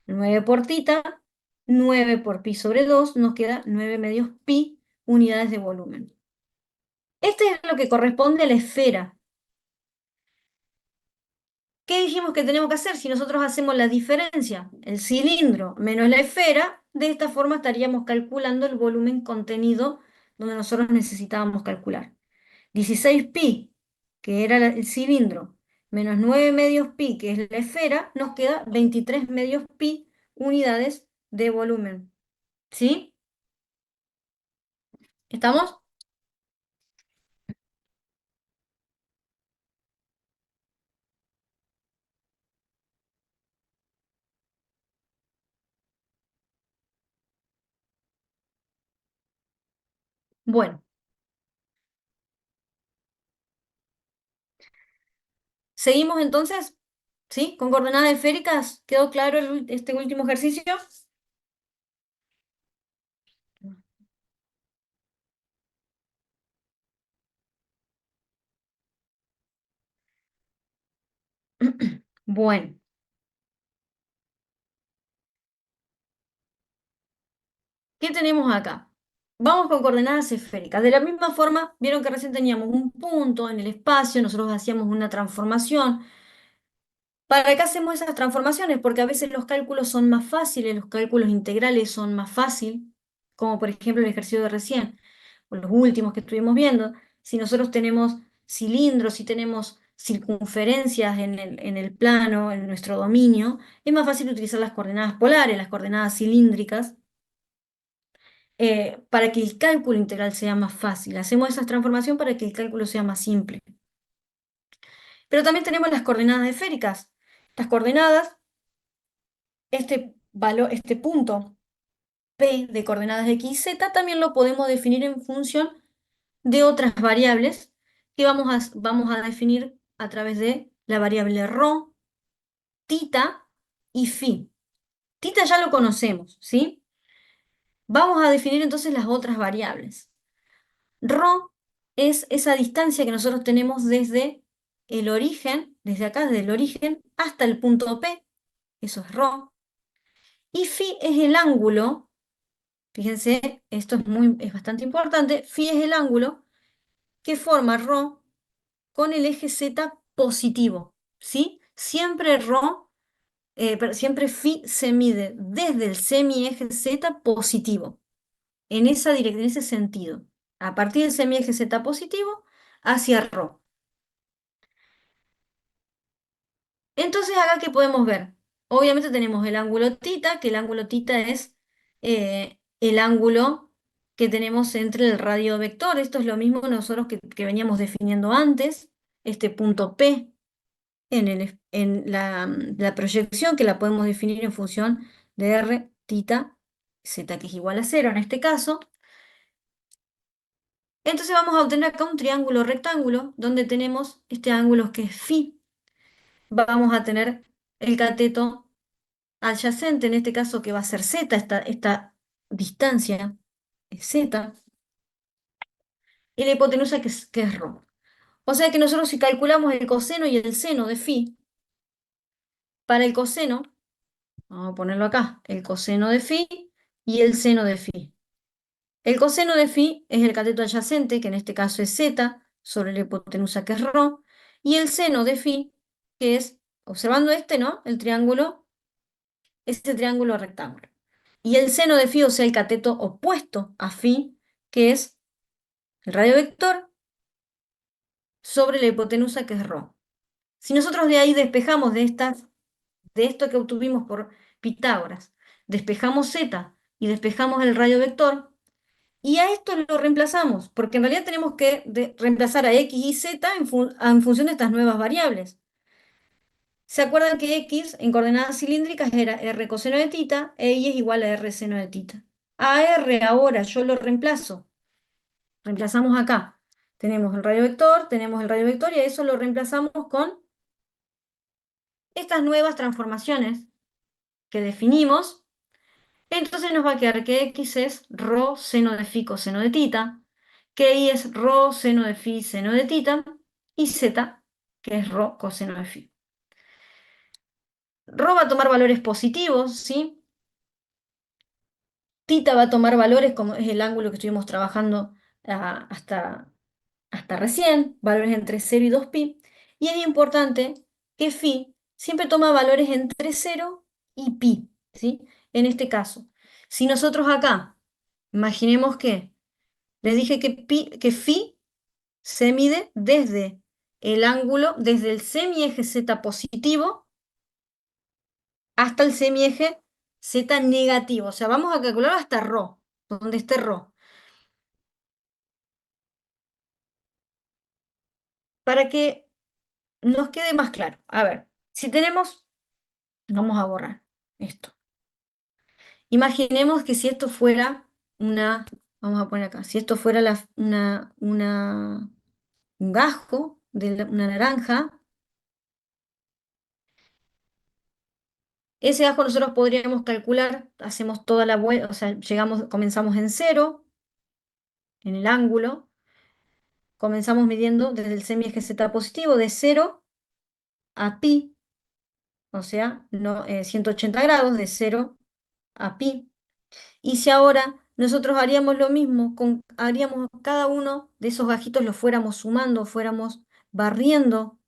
9 por tita, 9 por pi sobre 2, nos queda 9 medios pi unidades de volumen. Este es lo que corresponde a la esfera. ¿Qué dijimos que tenemos que hacer? Si nosotros hacemos la diferencia, el cilindro menos la esfera, de esta forma estaríamos calculando el volumen contenido donde nosotros necesitábamos calcular. 16 pi, que era el cilindro, menos 9 medios pi, que es la esfera, nos queda 23 medios pi unidades de volumen. ¿Sí? ¿Estamos? Bueno, seguimos entonces, ¿sí? Con coordenadas esféricas, ¿quedó claro este último ejercicio? Bueno. ¿Qué tenemos acá? Vamos con coordenadas esféricas. De la misma forma, vieron que recién teníamos un punto en el espacio, nosotros hacíamos una transformación. ¿Para qué hacemos esas transformaciones? Porque a veces los cálculos son más fáciles, los cálculos integrales son más fáciles, como por ejemplo el ejercicio de recién, o los últimos que estuvimos viendo. Si nosotros tenemos cilindros, si tenemos circunferencias en el plano, en nuestro dominio, es más fácil utilizar las coordenadas polares, las coordenadas cilíndricas para que el cálculo integral sea más fácil. Hacemos esa transformación para que el cálculo sea más simple. Pero también tenemos las coordenadas esféricas. Las coordenadas, este valor, este punto P de coordenadas x y z, también lo podemos definir en función de otras variables que vamos a definir a través de la variable ρ, tita y phi. Tita ya lo conocemos, ¿sí? Vamos a definir entonces las otras variables. Ρ es esa distancia que nosotros tenemos desde el origen, desde acá, desde el origen hasta el punto P, eso es ρ. Y phi es el ángulo, fíjense, esto es bastante importante, phi es el ángulo que forma ρ con el eje z positivo, ¿sí? Siempre siempre phi se mide desde el semieje z positivo, en esa dirección, en ese sentido, a partir del semieje z positivo hacia ρ. Entonces acá, ¿qué podemos ver? Obviamente tenemos el ángulo tita, que el ángulo tita es el ángulo que tenemos entre el radio vector. Esto es lo mismo nosotros que veníamos definiendo antes, este punto P en la proyección, que la podemos definir en función de r tita z, que es igual a 0 en este caso. Entonces vamos a obtener acá un triángulo rectángulo donde tenemos este ángulo que es phi. vamos a tener el cateto adyacente, en este caso que va a ser z, esta distancia es z, y la hipotenusa que es ρ. O sea que nosotros si calculamos el coseno y el seno de phi, para el coseno, vamos a ponerlo acá, el coseno de phi y el seno de phi. El coseno de phi es el cateto adyacente, que en este caso es z, sobre la hipotenusa que es ρ, y el seno de phi, que es, observando este, ¿no? El triángulo, este triángulo rectángulo. Y el seno de phi, o sea, el cateto opuesto a phi, que es el radio vector sobre la hipotenusa que es ρ. Si nosotros de ahí despejamos de esto que obtuvimos por Pitágoras, despejamos z y despejamos el radio vector, y a esto lo reemplazamos, porque en realidad tenemos que reemplazar a x y z en función de estas nuevas variables. ¿Se acuerdan que x en coordenadas cilíndricas era r coseno de tita e y es igual a r seno de tita? A r ahora yo lo reemplazo. Reemplazamos acá. Tenemos el radio vector y a eso lo reemplazamos con estas nuevas transformaciones que definimos. Entonces nos va a quedar que x es rho seno de phi coseno de tita, que y es rho seno de phi seno de tita, y z, que es rho coseno de phi. Rho va a tomar valores positivos, ¿sí? Tita va a tomar valores como es el ángulo que estuvimos trabajando hasta recién, valores entre 0 y 2pi. Y es importante que phi siempre toma valores entre 0 y pi, ¿sí? En este caso, si nosotros acá, imaginemos que les dije que phi se mide desde el ángulo, desde el semieje z positivo hasta el semieje z negativo. O sea, vamos a calcular hasta ρ, donde esté ρ. Para que nos quede más claro. A ver, si tenemos, vamos a borrar esto. Imaginemos que si esto fuera vamos a poner acá, si esto fuera un gajo de una naranja, ese gajo nosotros podríamos calcular, hacemos toda la vuelta, o sea, comenzamos en 0, en el ángulo, comenzamos midiendo desde el semieje z positivo de 0 a pi, o sea, 180 grados de 0 a pi. Y si ahora nosotros haríamos lo mismo, haríamos cada uno de esos gajitos, los fuéramos sumando, fuéramos barriendo,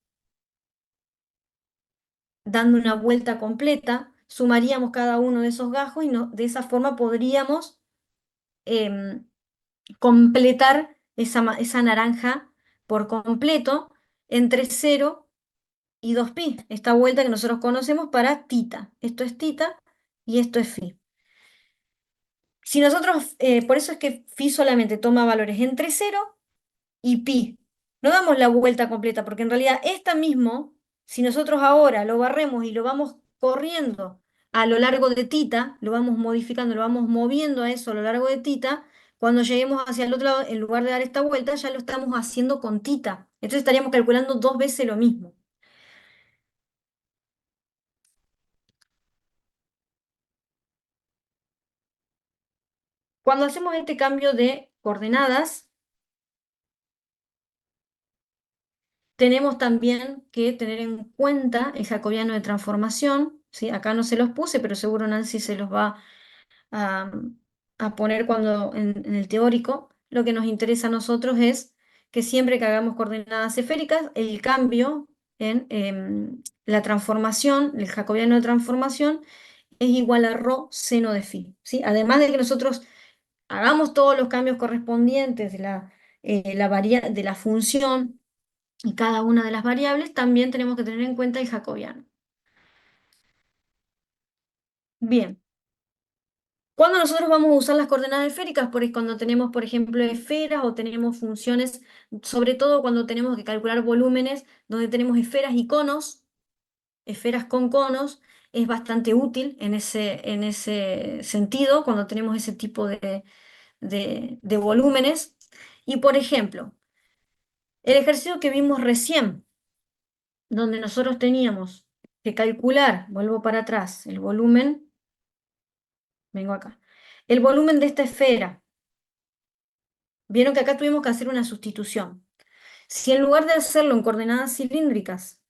dando una vuelta completa, sumaríamos cada uno de esos gajos y de esa forma podríamos em, completar esa naranja por completo entre 0 y 2pi, esta vuelta que nosotros conocemos para tita. Esto es tita y esto es phi. Si nosotros, por eso es que phi solamente toma valores entre 0 y pi. No damos la vuelta completa, porque en realidad esta mismo, si nosotros ahora lo barremos y lo vamos corriendo a lo largo de tita, lo vamos modificando, lo vamos moviendo a eso a lo largo de tita, cuando lleguemos hacia el otro lado, en lugar de dar esta vuelta, ya lo estamos haciendo con tita. Entonces estaríamos calculando 2 veces lo mismo. Cuando hacemos este cambio de coordenadas, tenemos también que tener en cuenta el jacobiano de transformación, ¿sí? Acá no se los puse, pero seguro Nancy se los va a, a poner cuando en el teórico. Lo que nos interesa a nosotros es que siempre que hagamos coordenadas esféricas, el cambio en la transformación, el jacobiano de transformación, es igual a rho seno de phi, ¿sí? Además de que nosotros hagamos todos los cambios correspondientes de la función y cada una de las variables, también tenemos que tener en cuenta el jacobiano. Bien. Cuando nosotros vamos a usar las coordenadas esféricas, cuando tenemos, por ejemplo, esferas o tenemos funciones, sobre todo cuando tenemos que calcular volúmenes, donde tenemos esferas y conos, esferas con conos, es bastante útil en ese sentido, cuando tenemos ese tipo de volúmenes. Y, por ejemplo, el ejercicio que vimos recién, donde nosotros teníamos que calcular, vuelvo para atrás, el volumen, vengo acá, el volumen de esta esfera. Vieron que acá tuvimos que hacer una sustitución. Si en lugar de hacerlo en coordenadas cilíndricas,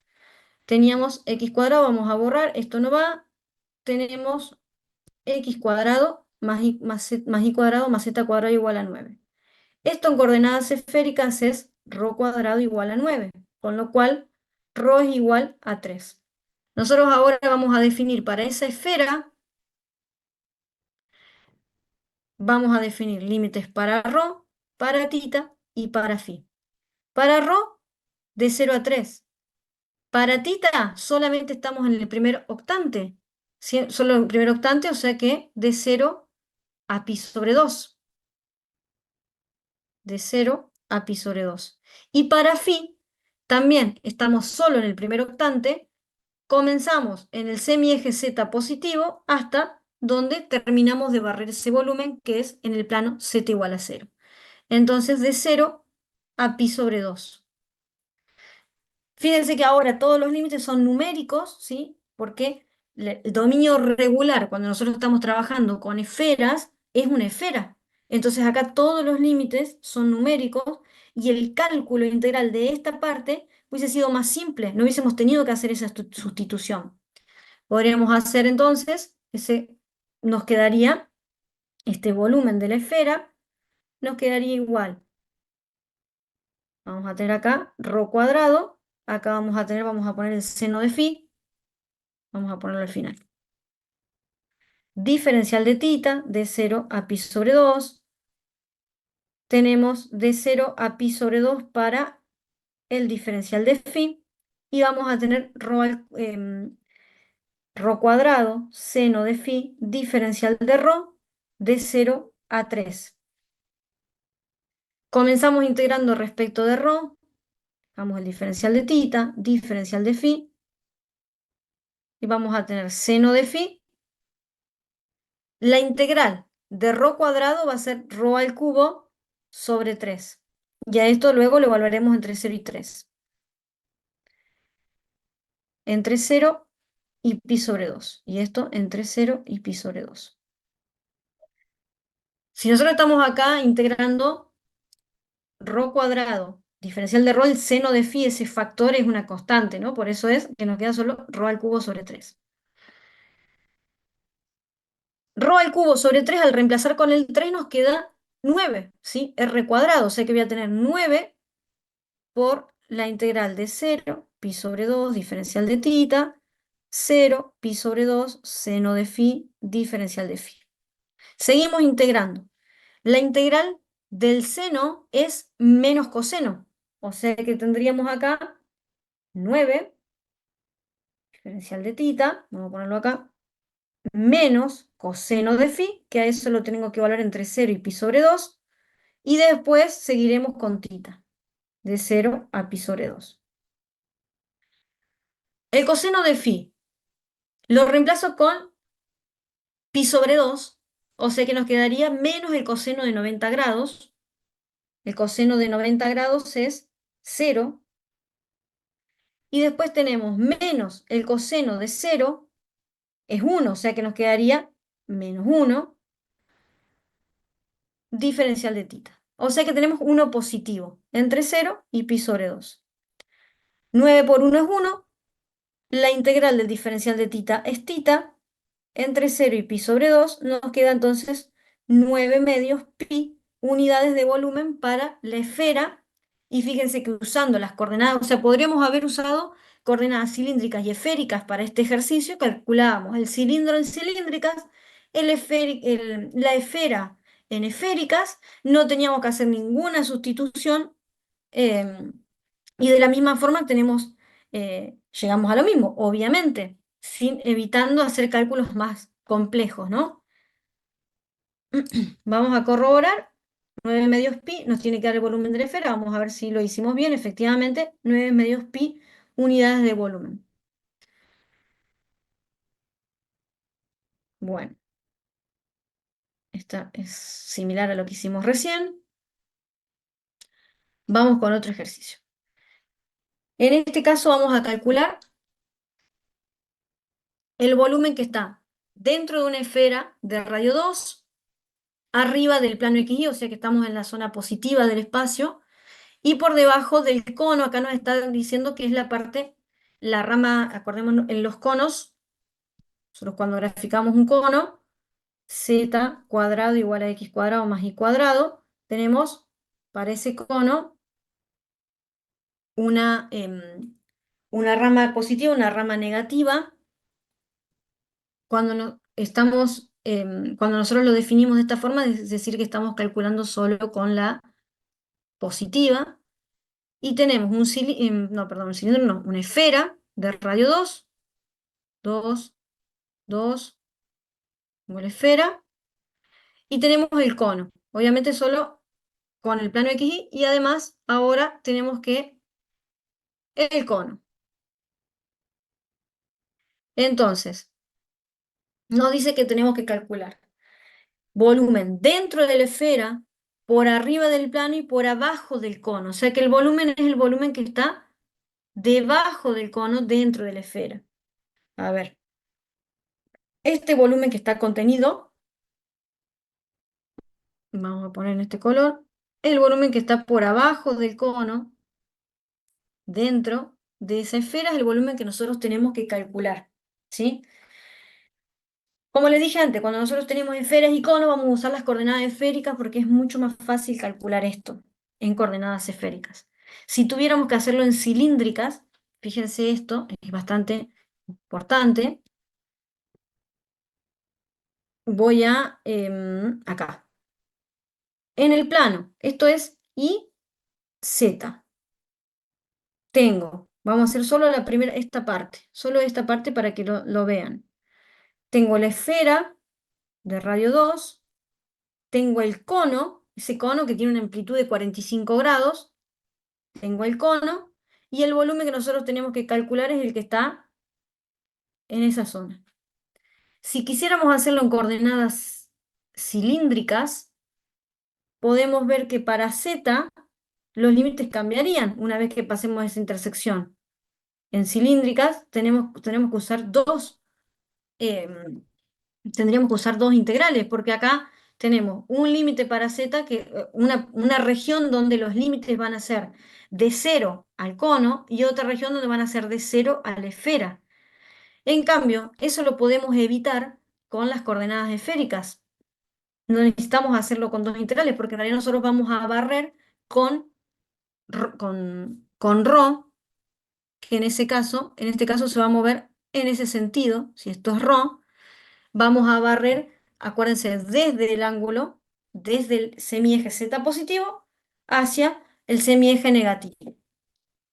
teníamos x cuadrado, vamos a borrar, esto no va, tenemos x cuadrado más y cuadrado más z cuadrado igual a 9. Esto en coordenadas esféricas es ρ cuadrado igual a 9, con lo cual ρ es igual a 3. Nosotros ahora vamos a definir para esa esfera, vamos a definir límites para ρ, para tita y para phi. Para ρ, de 0 a 3. Para tita solamente estamos en el primer octante, solo en el primer octante, o sea que de 0 a pi sobre 2. De 0 a pi sobre 2. Y para phi también estamos solo en el primer octante, comenzamos en el semieje z positivo hasta donde terminamos de barrer ese volumen, que es en el plano z igual a 0. Entonces de 0 a pi sobre 2. Fíjense que ahora todos los límites son numéricos, ¿sí? Porque el dominio regular, cuando nosotros estamos trabajando con esferas, es una esfera. Entonces acá todos los límites son numéricos y el cálculo integral de esta parte hubiese sido más simple, no hubiésemos tenido que hacer esa sustitución. Podríamos hacer entonces, nos quedaría este volumen de la esfera, nos quedaría igual. Vamos a tener acá ρ cuadrado, acá vamos a poner el seno de phi, vamos a ponerlo al final. Diferencial de tita, de 0 a pi sobre 2. Tenemos de 0 a pi sobre 2 para el diferencial de phi. Y vamos a tener ρ cuadrado, seno de phi, diferencial de ρ, de 0 a 3. Comenzamos integrando respecto de ρ. Vamos al diferencial de tita, diferencial de phi. Y vamos a tener seno de phi. La integral de ρ cuadrado va a ser ρ al cubo sobre 3. Y a esto luego lo evaluaremos entre 0 y 3. Entre 0 y pi sobre 2. Y esto entre 0 y pi sobre 2. Si nosotros estamos acá integrando ρ cuadrado, diferencial de ρ, el seno de phi, ese factor es una constante, ¿no? Por eso es que nos queda solo ρ al cubo sobre 3. Ρ al cubo sobre 3, al reemplazar con el 3 nos queda 9, ¿sí? R cuadrado, o sea que voy a tener 9 por la integral de 0, pi sobre 2, diferencial de tita, 0, pi sobre 2, seno de phi, diferencial de phi. Seguimos integrando. La integral del seno es menos coseno, o sea que tendríamos acá 9, diferencial de tita, vamos a ponerlo acá, menos coseno de phi, que a eso lo tengo que evaluar entre 0 y pi sobre 2, y después seguiremos con tita, de 0 a pi sobre 2. El coseno de phi lo reemplazo con pi sobre 2, o sea que nos quedaría menos el coseno de 90 grados. El coseno de 90 grados es 0. Y después tenemos menos el coseno de 0, es 1, o sea que nos quedaría menos 1, diferencial de tita. O sea que tenemos 1 positivo entre 0 y pi sobre 2. 9 por 1 es 1. La integral del diferencial de tita es tita. Entre 0 y pi sobre 2 nos queda entonces 9 medios pi unidades de volumen para la esfera. Y fíjense que usando las coordenadas, o sea, podríamos haber usado coordenadas cilíndricas y esféricas para este ejercicio. Calculábamos el cilindro en cilíndricas, la esfera en esféricas. No teníamos que hacer ninguna sustitución. Y de la misma forma llegamos a lo mismo, obviamente, evitando hacer cálculos más complejos, ¿no? Vamos a corroborar. 9 medios pi nos tiene que dar el volumen de la esfera. Vamos a ver si lo hicimos bien. Efectivamente, 9 medios pi unidades de volumen. Bueno, esta es similar a lo que hicimos recién. Vamos con otro ejercicio. En este caso vamos a calcular el volumen que está dentro de una esfera de radio 2, arriba del plano XY, o sea que estamos en la zona positiva del espacio, y por debajo del cono, acá nos está diciendo que es la parte, la rama, acordémonos, en los conos, nosotros cuando graficamos un cono, z cuadrado igual a x cuadrado más y cuadrado, tenemos para ese cono una, una rama positiva, una rama negativa. Cuando cuando nosotros lo definimos de esta forma, es decir que estamos calculando solo con la positiva, y tenemos un cilindro, no, perdón, un cilindro no, una esfera de radio 2, 2, 2, como la esfera, y tenemos el cono, obviamente solo con el plano XY, y además ahora tenemos que el cono. Entonces, nos dice que tenemos que calcular volumen dentro de la esfera, por arriba del plano y por abajo del cono. O sea que el volumen es el volumen que está debajo del cono dentro de la esfera. A ver, este volumen que está contenido, vamos a poner en este color, el volumen que está por abajo del cono, dentro de esa esfera, es el volumen que nosotros tenemos que calcular, ¿sí? Como les dije antes, cuando nosotros tenemos esferas y conos, vamos a usar las coordenadas esféricas porque es mucho más fácil calcular esto en coordenadas esféricas. Si tuviéramos que hacerlo en cilíndricas, fíjense esto, es bastante importante. Voy a, acá, en el plano, esto es Y, Z. Tengo, vamos a hacer solo la primera, esta parte, solo esta parte para que lo vean. Tengo la esfera de radio 2, tengo el cono, ese cono que tiene una amplitud de 45 grados, tengo el cono, y el volumen que nosotros tenemos que calcular es el que está en esa zona. Si quisiéramos hacerlo en coordenadas cilíndricas, podemos ver que para Z los límites cambiarían una vez que pasemos esa intersección. En cilíndricas tenemos que usar tendríamos que usar dos integrales, porque acá tenemos un límite para z, una región donde los límites van a ser de 0 al cono y otra región donde van a ser de 0 a la esfera. En cambio, eso lo podemos evitar con las coordenadas esféricas. No necesitamos hacerlo con dos integrales, porque en realidad nosotros vamos a barrer con ρ, que en este caso se va a mover en ese sentido. Si esto es ρ, vamos a barrer, acuérdense, desde el ángulo, desde el semieje z positivo hacia el semieje negativo,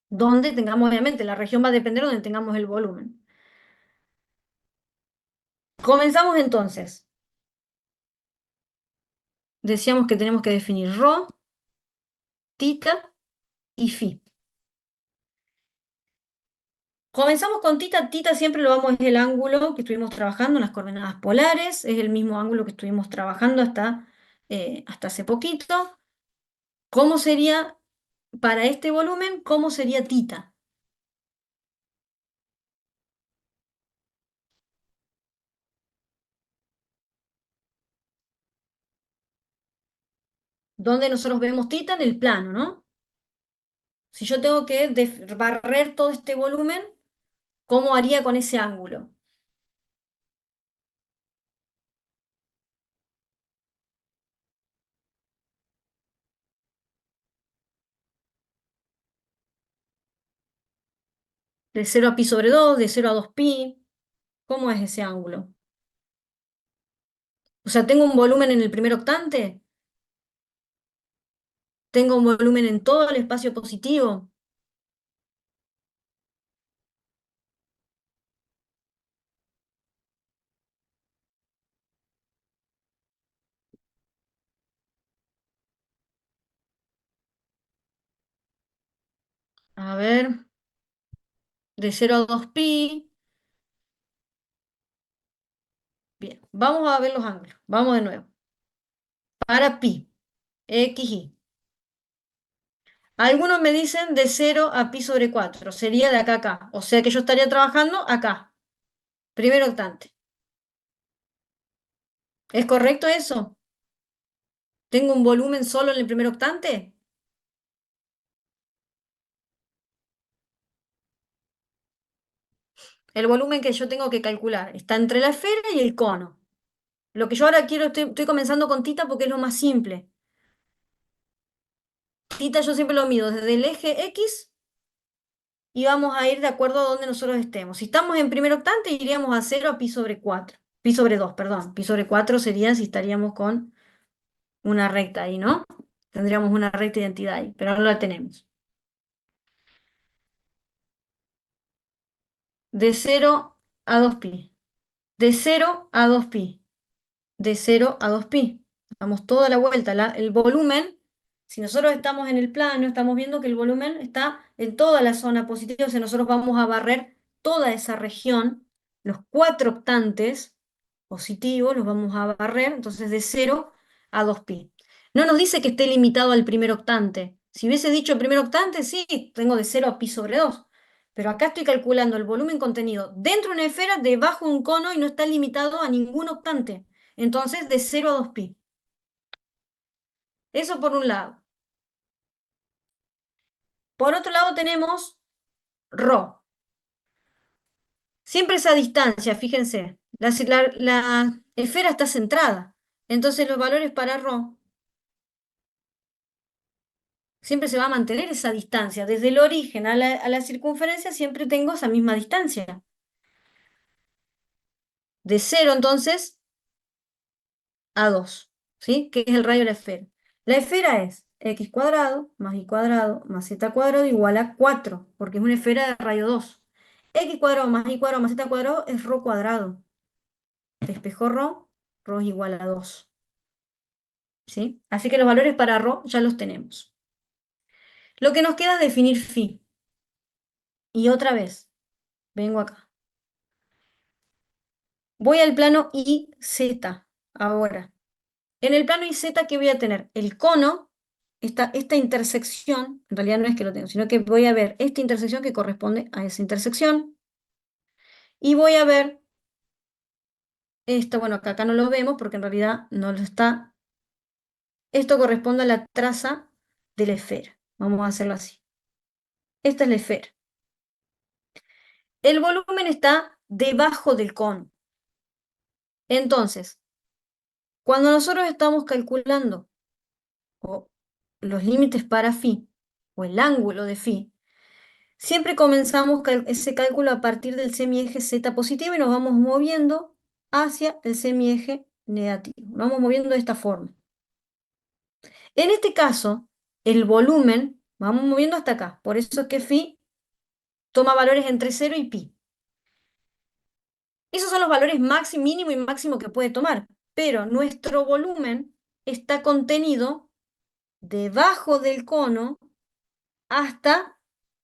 donde tengamos, obviamente, la región va a depender de donde tengamos el volumen. Comenzamos entonces. Decíamos que tenemos que definir ρ, tita y phi. Comenzamos con tita. Tita siempre lo vamos, es el ángulo que estuvimos trabajando en las coordenadas polares, es el mismo ángulo que estuvimos trabajando hasta hace poquito. ¿Cómo sería para este volumen? ¿Cómo sería tita? Donde nosotros vemos tita en el plano, ¿no? Si yo tengo que barrer todo este volumen, ¿cómo haría con ese ángulo? De 0 a pi sobre 2, de 0 a 2 pi. ¿Cómo es ese ángulo? O sea, ¿tengo un volumen en el primer octante? ¿Tengo un volumen en todo el espacio positivo? A ver, de 0 a 2 pi. Bien, vamos a ver los ángulos. Vamos de nuevo. Para pi, x, y. Algunos me dicen de 0 a pi sobre 4. Sería de acá a acá. O sea que yo estaría trabajando acá. Primer octante. ¿Es correcto eso? ¿Tengo un volumen solo en el primer octante? El volumen que yo tengo que calcular está entre la esfera y el cono. Lo que yo ahora quiero, estoy comenzando con tita porque es lo más simple. Tita yo siempre lo mido desde el eje X y vamos a ir de acuerdo a donde nosotros estemos. Si estamos en primer octante, iríamos a 0 a pi sobre 4. Pi sobre 2, perdón. Pi sobre 4 sería si estaríamos con una recta ahí, ¿no? Tendríamos una recta identidad ahí, pero no la tenemos. De 0 a 2pi. De 0 a 2pi. De 0 a 2pi. Damos toda la vuelta. El volumen, si nosotros estamos en el plano, estamos viendo que el volumen está en toda la zona positiva, o sea, nosotros vamos a barrer toda esa región, los 4 octantes positivos, los vamos a barrer, entonces de 0 a 2pi. No nos dice que esté limitado al primer octante. Si hubiese dicho el primer octante, sí, tengo de 0 a pi sobre 2. Pero acá estoy calculando el volumen contenido dentro de una esfera, debajo de un cono y no está limitado a ningún octante. Entonces, de 0 a 2pi. Eso por un lado. Por otro lado tenemos ρ. Siempre esa distancia, fíjense. La esfera está centrada. Entonces los valores para ρ siempre se va a mantener esa distancia. Desde el origen a la circunferencia siempre tengo esa misma distancia. De 0 entonces a 2, ¿sí? Que es el radio de la esfera. La esfera es x cuadrado más y cuadrado más z cuadrado igual a 4, porque es una esfera de radio 2. X cuadrado más y cuadrado más z cuadrado es ρ cuadrado. Despejo ρ es igual a 2. ¿Sí? Así que los valores para ρ ya los tenemos. Lo que nos queda es definir phi. Y otra vez, vengo acá. Voy al plano IZ ahora. En el plano IZ, ¿qué voy a tener? El cono, esta intersección, en realidad no es que lo tengo, sino que voy a ver esta intersección que corresponde a esa intersección. Y voy a ver esto, bueno, acá no lo vemos porque en realidad no lo está. Esto corresponde a la traza de la esfera. Vamos a hacerlo así. Esta es la esfera. El volumen está debajo del cono. Entonces, cuando nosotros estamos calculando o los límites para phi, o el ángulo de phi, siempre comenzamos ese cálculo a partir del semieje z positivo y nos vamos moviendo hacia el semieje negativo. Nos vamos moviendo de esta forma. En este caso, el volumen, vamos moviendo hasta acá. Por eso es que phi toma valores entre 0 y pi. Esos son los valores máximo, mínimo y máximo que puede tomar. Pero nuestro volumen está contenido debajo del cono hasta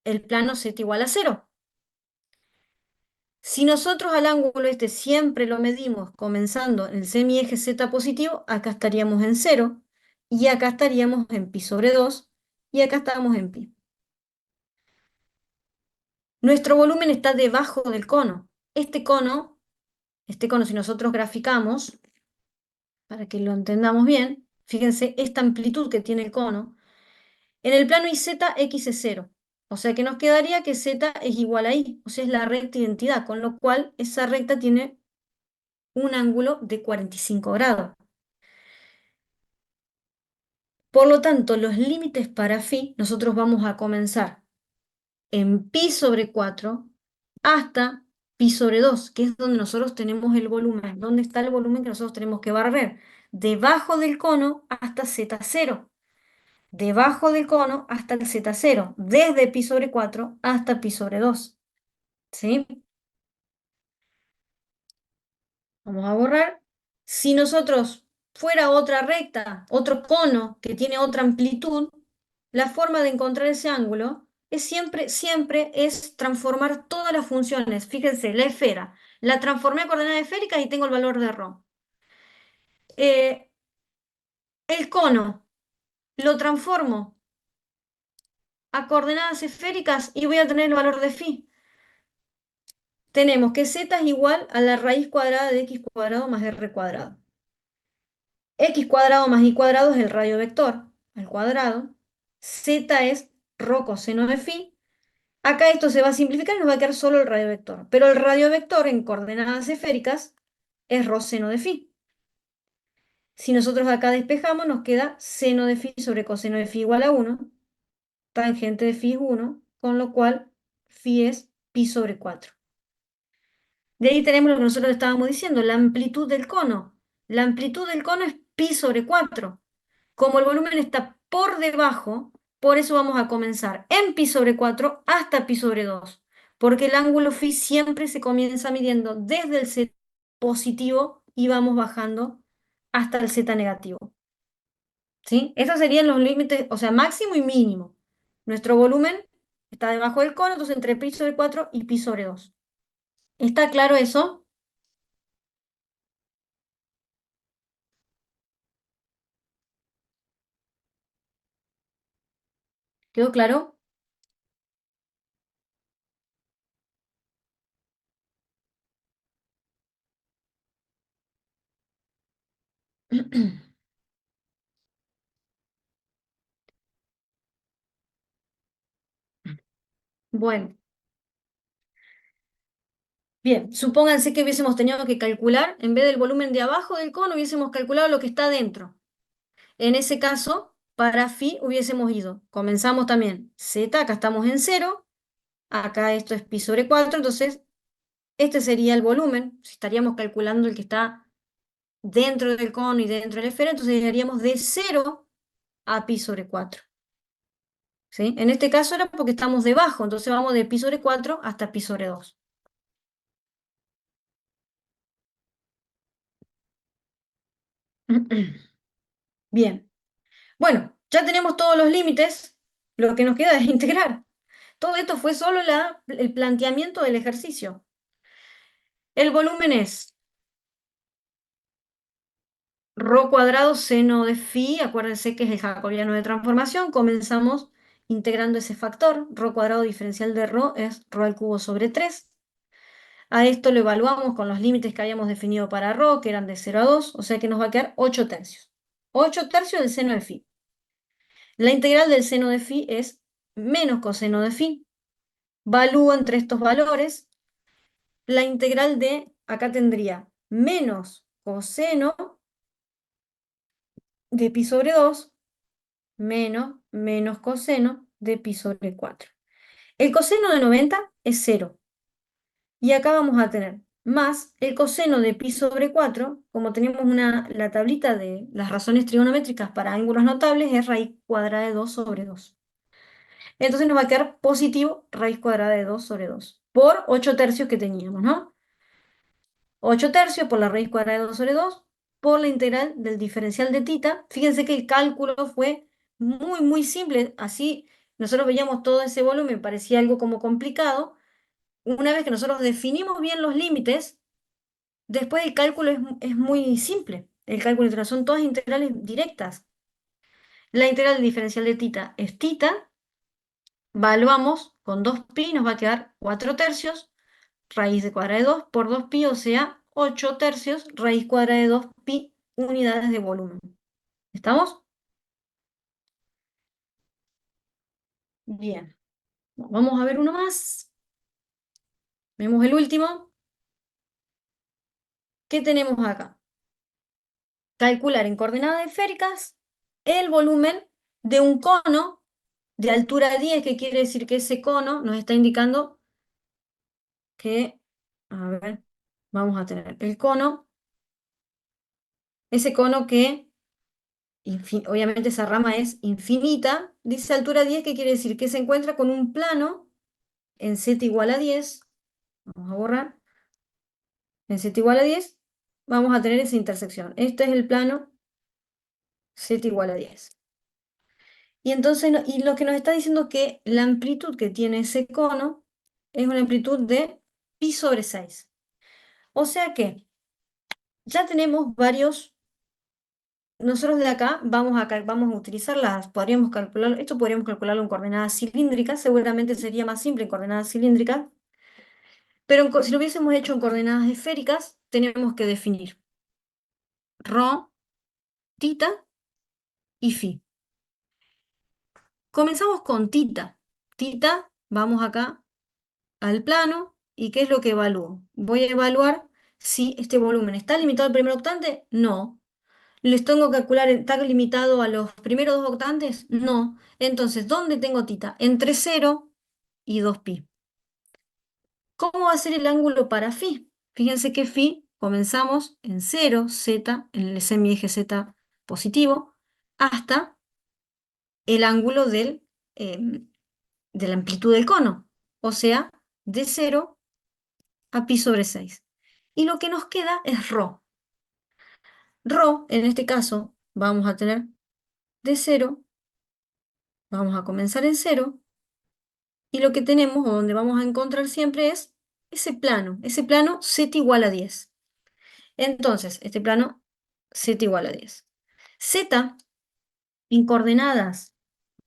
el plano z igual a 0. Si nosotros al ángulo este siempre lo medimos comenzando en el semieje z positivo, acá estaríamos en 0, y acá estaríamos en pi sobre 2, y acá estábamos en pi. Nuestro volumen está debajo del cono. Este cono, si nosotros graficamos, para que lo entendamos bien, fíjense esta amplitud que tiene el cono. En el plano IZ, X es 0. O sea que nos quedaría que Z es igual a Y. O sea, es la recta identidad, con lo cual esa recta tiene un ángulo de 45 grados. Por lo tanto, los límites para phi, nosotros vamos a comenzar en pi sobre 4 hasta pi sobre 2, que es donde nosotros tenemos el volumen. ¿Dónde está el volumen que nosotros tenemos que barrer? Debajo del cono hasta Z0. Debajo del cono hasta el Z0. Desde pi sobre 4 hasta pi sobre 2. ¿Sí? Vamos a borrar. Si nosotros fuera otra recta, otro cono que tiene otra amplitud, la forma de encontrar ese ángulo es siempre es transformar todas las funciones. Fíjense, la esfera. La transformé a coordenadas esféricas y tengo el valor de ρ. El cono lo transformo a coordenadas esféricas y voy a tener el valor de phi. Tenemos que z es igual a la raíz cuadrada de x cuadrado más r cuadrado. X cuadrado más y cuadrado es el radio vector al cuadrado. Z es rho coseno de phi. Acá esto se va a simplificar y nos va a quedar solo el radio vector. Pero el radio vector en coordenadas esféricas es rho seno de phi. Si nosotros acá despejamos, nos queda seno de phi sobre coseno de phi igual a 1. Tangente de phi es 1, con lo cual phi es pi sobre 4. De ahí tenemos lo que nosotros estábamos diciendo, la amplitud del cono. La amplitud del cono es pi sobre 4. Como el volumen está por debajo, por eso vamos a comenzar en pi sobre 4 hasta pi sobre 2, porque el ángulo phi siempre se comienza midiendo desde el z positivo y vamos bajando hasta el z negativo. ¿Sí? Esos serían los límites, o sea, máximo y mínimo. Nuestro volumen está debajo del cono, entonces entre pi sobre 4 y pi sobre 2. ¿Está claro eso? ¿Quedó claro? Bueno, bien, supónganse que hubiésemos tenido que calcular, en vez del volumen de abajo del cono, hubiésemos calculado lo que está dentro. En ese caso, para phi hubiésemos ido, comenzamos también z, acá estamos en 0, acá esto es pi sobre 4, entonces este sería el volumen, si estaríamos calculando el que está dentro del cono y dentro de la esfera, entonces llegaríamos de 0 a pi sobre 4. ¿Sí? En este caso era porque estamos debajo, entonces vamos de pi sobre 4 hasta pi sobre 2. Bien, bueno, ya tenemos todos los límites, lo que nos queda es integrar. Todo esto fue solo el planteamiento del ejercicio. El volumen es rho cuadrado seno de phi, acuérdense que es el jacobiano de transformación, comenzamos integrando ese factor, rho cuadrado diferencial de rho es rho al cubo sobre 3. A esto lo evaluamos con los límites que habíamos definido para rho, que eran de 0 a 2, o sea que nos va a quedar 8 tercios. 8 tercios del seno de phi. La integral del seno de phi es menos coseno de phi. Valúo entre estos valores la integral de, acá tendría menos coseno de pi sobre 2 menos coseno de pi sobre 4. El coseno de 90 es 0. Y acá vamos a tener más el coseno de pi sobre 4, como tenemos la tablita de las razones trigonométricas para ángulos notables, es raíz cuadrada de 2 sobre 2. Entonces nos va a quedar positivo raíz cuadrada de 2 sobre 2, por 8 tercios que teníamos, ¿no? 8 tercios por la raíz cuadrada de 2 sobre 2, por la integral del diferencial de tita. Fíjense que el cálculo fue muy, muy simple. Así nosotros veíamos todo ese volumen, parecía algo como complicado. Una vez que nosotros definimos bien los límites, después el cálculo es muy simple. El cálculo integral son todas integrales directas. La integral del diferencial de tita es tita. Evaluamos con 2pi, nos va a quedar 4 tercios, raíz de cuadrada de 2 por 2pi, o sea, 8 tercios, raíz cuadrada de 2pi unidades de volumen. ¿Estamos? Bien. Vamos a ver uno más. Vemos el último. ¿Qué tenemos acá? Calcular en coordenadas esféricas el volumen de un cono de altura 10, que quiere decir que ese cono nos está indicando que, a ver, vamos a tener el cono, ese cono que, obviamente esa rama es infinita, dice altura 10, que quiere decir que se encuentra con un plano en z igual a 10, vamos a borrar, en z igual a 10, vamos a tener esa intersección. Este es el plano z igual a 10. Y entonces, y lo que nos está diciendo que la amplitud que tiene ese cono es una amplitud de pi sobre 6. O sea que ya tenemos nosotros de acá vamos a utilizar podríamos calcular, esto podríamos calcularlo en coordenadas cilíndricas, seguramente sería más simple en coordenadas cilíndricas, pero si lo hubiésemos hecho en coordenadas esféricas, tenemos que definir ρ, tita y phi. Comenzamos con tita. Tita, vamos acá al plano, ¿y qué es lo que evalúo? Voy a evaluar si este volumen está limitado al primer octante. No. ¿Les tengo que calcular, está limitado a los primeros dos octantes? No. Entonces, ¿dónde tengo tita? Entre 0 y 2pi. ¿Cómo va a ser el ángulo para phi? Fíjense que phi comenzamos en 0, z, en el semieje z positivo, hasta el ángulo de la amplitud del cono, o sea, de 0 a pi sobre 6. Y lo que nos queda es ρ. ρ, en este caso, vamos a tener de 0, vamos a comenzar en 0, y lo que tenemos, o donde vamos a encontrar siempre, es ese plano z igual a 10. Entonces, este plano z igual a 10. Z, en coordenadas,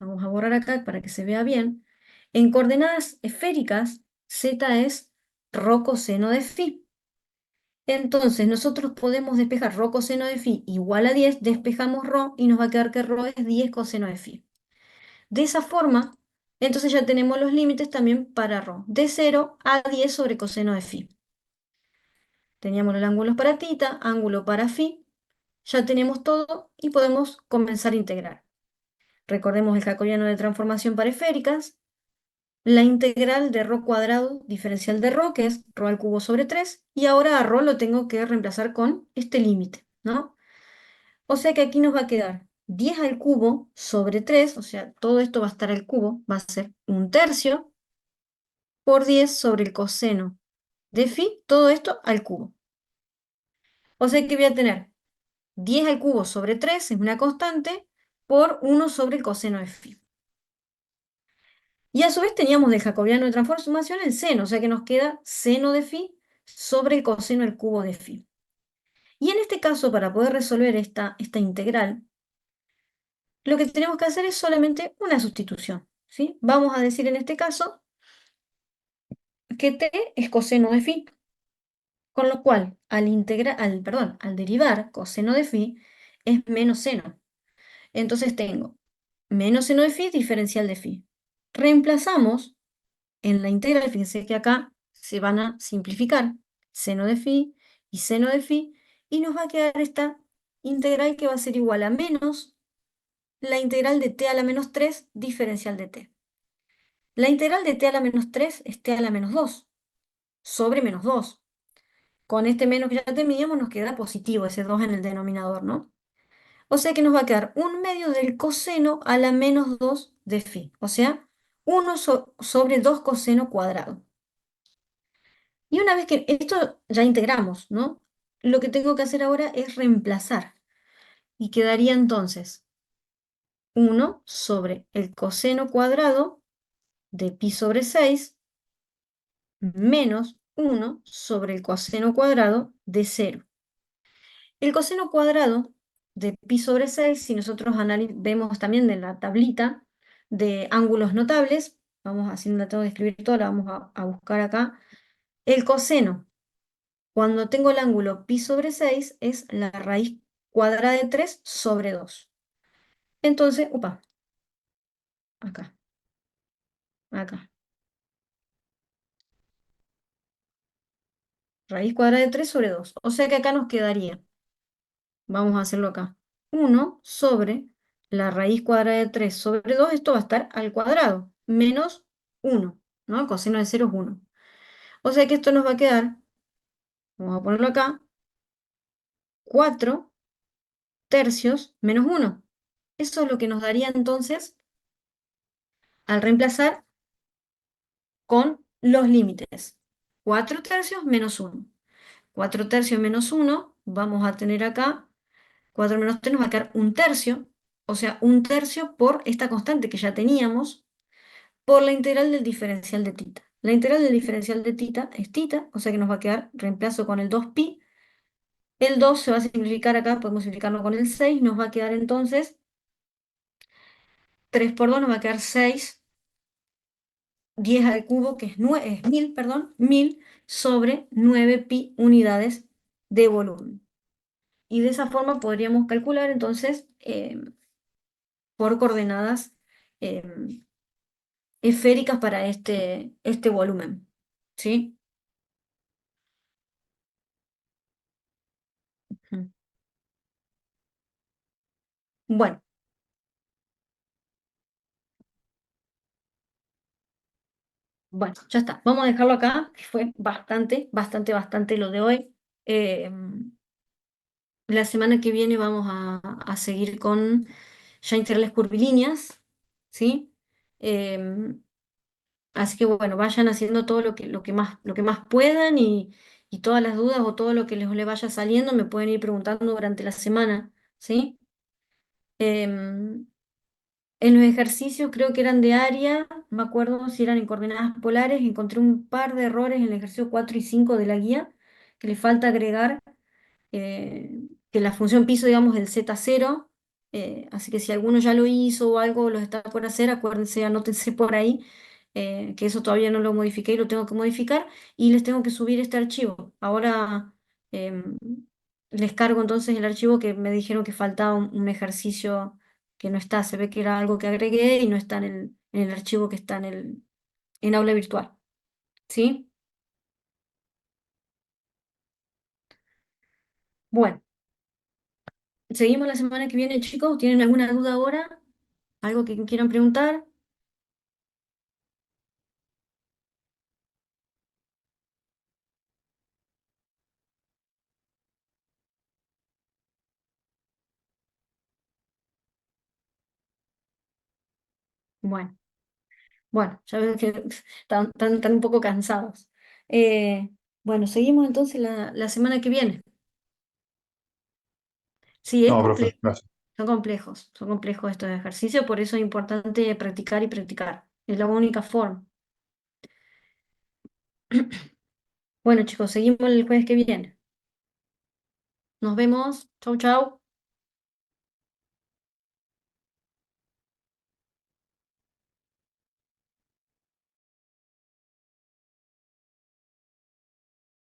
vamos a borrar acá para que se vea bien, en coordenadas esféricas, z es ρ coseno de phi. Entonces, nosotros podemos despejar ρ coseno de phi igual a 10, despejamos ρ y nos va a quedar que ρ es 10 coseno de phi. De esa forma, entonces ya tenemos los límites también para ρ, de 0 a 10 sobre coseno de phi. Teníamos los ángulos para tita, ángulo para phi, ya tenemos todo y podemos comenzar a integrar. Recordemos el jacobiano de transformación para esféricas, la integral de ρ cuadrado diferencial de ρ, que es ρ al cubo sobre 3, y ahora a ρ lo tengo que reemplazar con este límite, ¿no? O sea que aquí nos va a quedar 10 al cubo sobre 3, o sea, todo esto va a estar al cubo, va a ser 1/3 por 10 sobre el coseno de phi, todo esto al cubo. O sea que voy a tener 10 al cubo sobre 3, es una constante, por 1 sobre el coseno de phi. Y a su vez teníamos del jacobiano de transformación el seno, o sea que nos queda seno de phi sobre el coseno al cubo de phi. Y en este caso, para poder resolver esta integral, lo que tenemos que hacer es solamente una sustitución, ¿sí? Vamos a decir en este caso que t es coseno de phi, con lo cual al derivar coseno de phi es menos seno. Entonces tengo menos seno de phi diferencial de phi. Reemplazamos en la integral, fíjense que acá se van a simplificar seno de phi y seno de phi, y nos va a quedar esta integral que va a ser igual a menos la integral de t a la menos 3 diferencial de t. La integral de t a la menos 3 es t a la menos 2 sobre menos 2. Con este menos que ya teníamos nos queda positivo ese 2 en el denominador, ¿no? O sea que nos va a quedar 1/2 del coseno a la menos 2 de phi, o sea, 1 sobre 2 coseno cuadrado. Y una vez que esto ya integramos, ¿no? Lo que tengo que hacer ahora es reemplazar. Y quedaría entonces 1 sobre el coseno cuadrado de pi sobre 6 menos 1 sobre el coseno cuadrado de 0. El coseno cuadrado de pi sobre 6, si nosotros vemos también de la tablita de ángulos notables, vamos así, no la tengo que escribir toda, la vamos a buscar acá. El coseno, cuando tengo el ángulo pi sobre 6, es la raíz cuadrada de 3 sobre 2. Entonces, acá, acá. Raíz cuadrada de 3 sobre 2. O sea que acá nos quedaría, vamos a hacerlo acá, 1 sobre la raíz cuadrada de 3 sobre 2, esto va a estar al cuadrado, menos 1, ¿no? El coseno de 0 es 1. O sea que esto nos va a quedar, vamos a ponerlo acá, 4/3 menos 1. Eso es lo que nos daría entonces al reemplazar con los límites. 4/3 menos 1. 4/3 menos 1, vamos a tener acá, 4 menos 3 nos va a quedar 1/3, o sea, 1/3 por esta constante que ya teníamos, por la integral del diferencial de tita. La integral del diferencial de tita es tita, o sea que nos va a quedar, reemplazo con el 2pi, El 2 se va a simplificar acá, podemos simplificarlo con el 6, nos va a quedar entonces 3 por 2 nos va a quedar 6, 10 al cubo, que es 1000, perdón, 1000 sobre 9 pi unidades de volumen. Y de esa forma podríamos calcular entonces por coordenadas esféricas para este volumen. ¿Sí? Ujú. Bueno, bueno, ya está. Vamos a dejarlo acá, que fue bastante lo de hoy. Eh, la semana que viene vamos a seguir con ya integrales curvilíneas, ¿sí? Em, Así que bueno, vayan haciendo todo lo que más puedan y todas las dudas o todo lo que les vaya saliendo me pueden ir preguntando durante la semana, ¿sí? Em, en los ejercicios creo que eran de área, no me acuerdo si eran en coordenadas polares, encontré un par de errores en el ejercicio 4 y 5 de la guía, que le falta agregar que la función piso, digamos, del Z0, así que si alguno ya lo hizo o algo los está por hacer, acuérdense, anótense por ahí, que eso todavía no lo modifiqué y lo tengo que modificar, y les tengo que subir este archivo. Ahora em, les cargo entonces el archivo que me dijeron que faltaba un ejercicio que no está, se ve que era algo que agregué y no está en el archivo que está en aula virtual. ¿Sí? Bueno, seguimos la semana que viene, chicos. ¿Tienen alguna duda ahora? ¿Algo que quieran preguntar? Bueno, bueno, ya veo que están un poco cansados. Eh, bueno, seguimos entonces la semana que viene. Sí, es No, profe, complejo, gracias. son complejos estos ejercicios, por eso es importante practicar y practicar. Es la única forma. Bueno, chicos, seguimos el jueves que viene. Nos vemos. Chau, chau.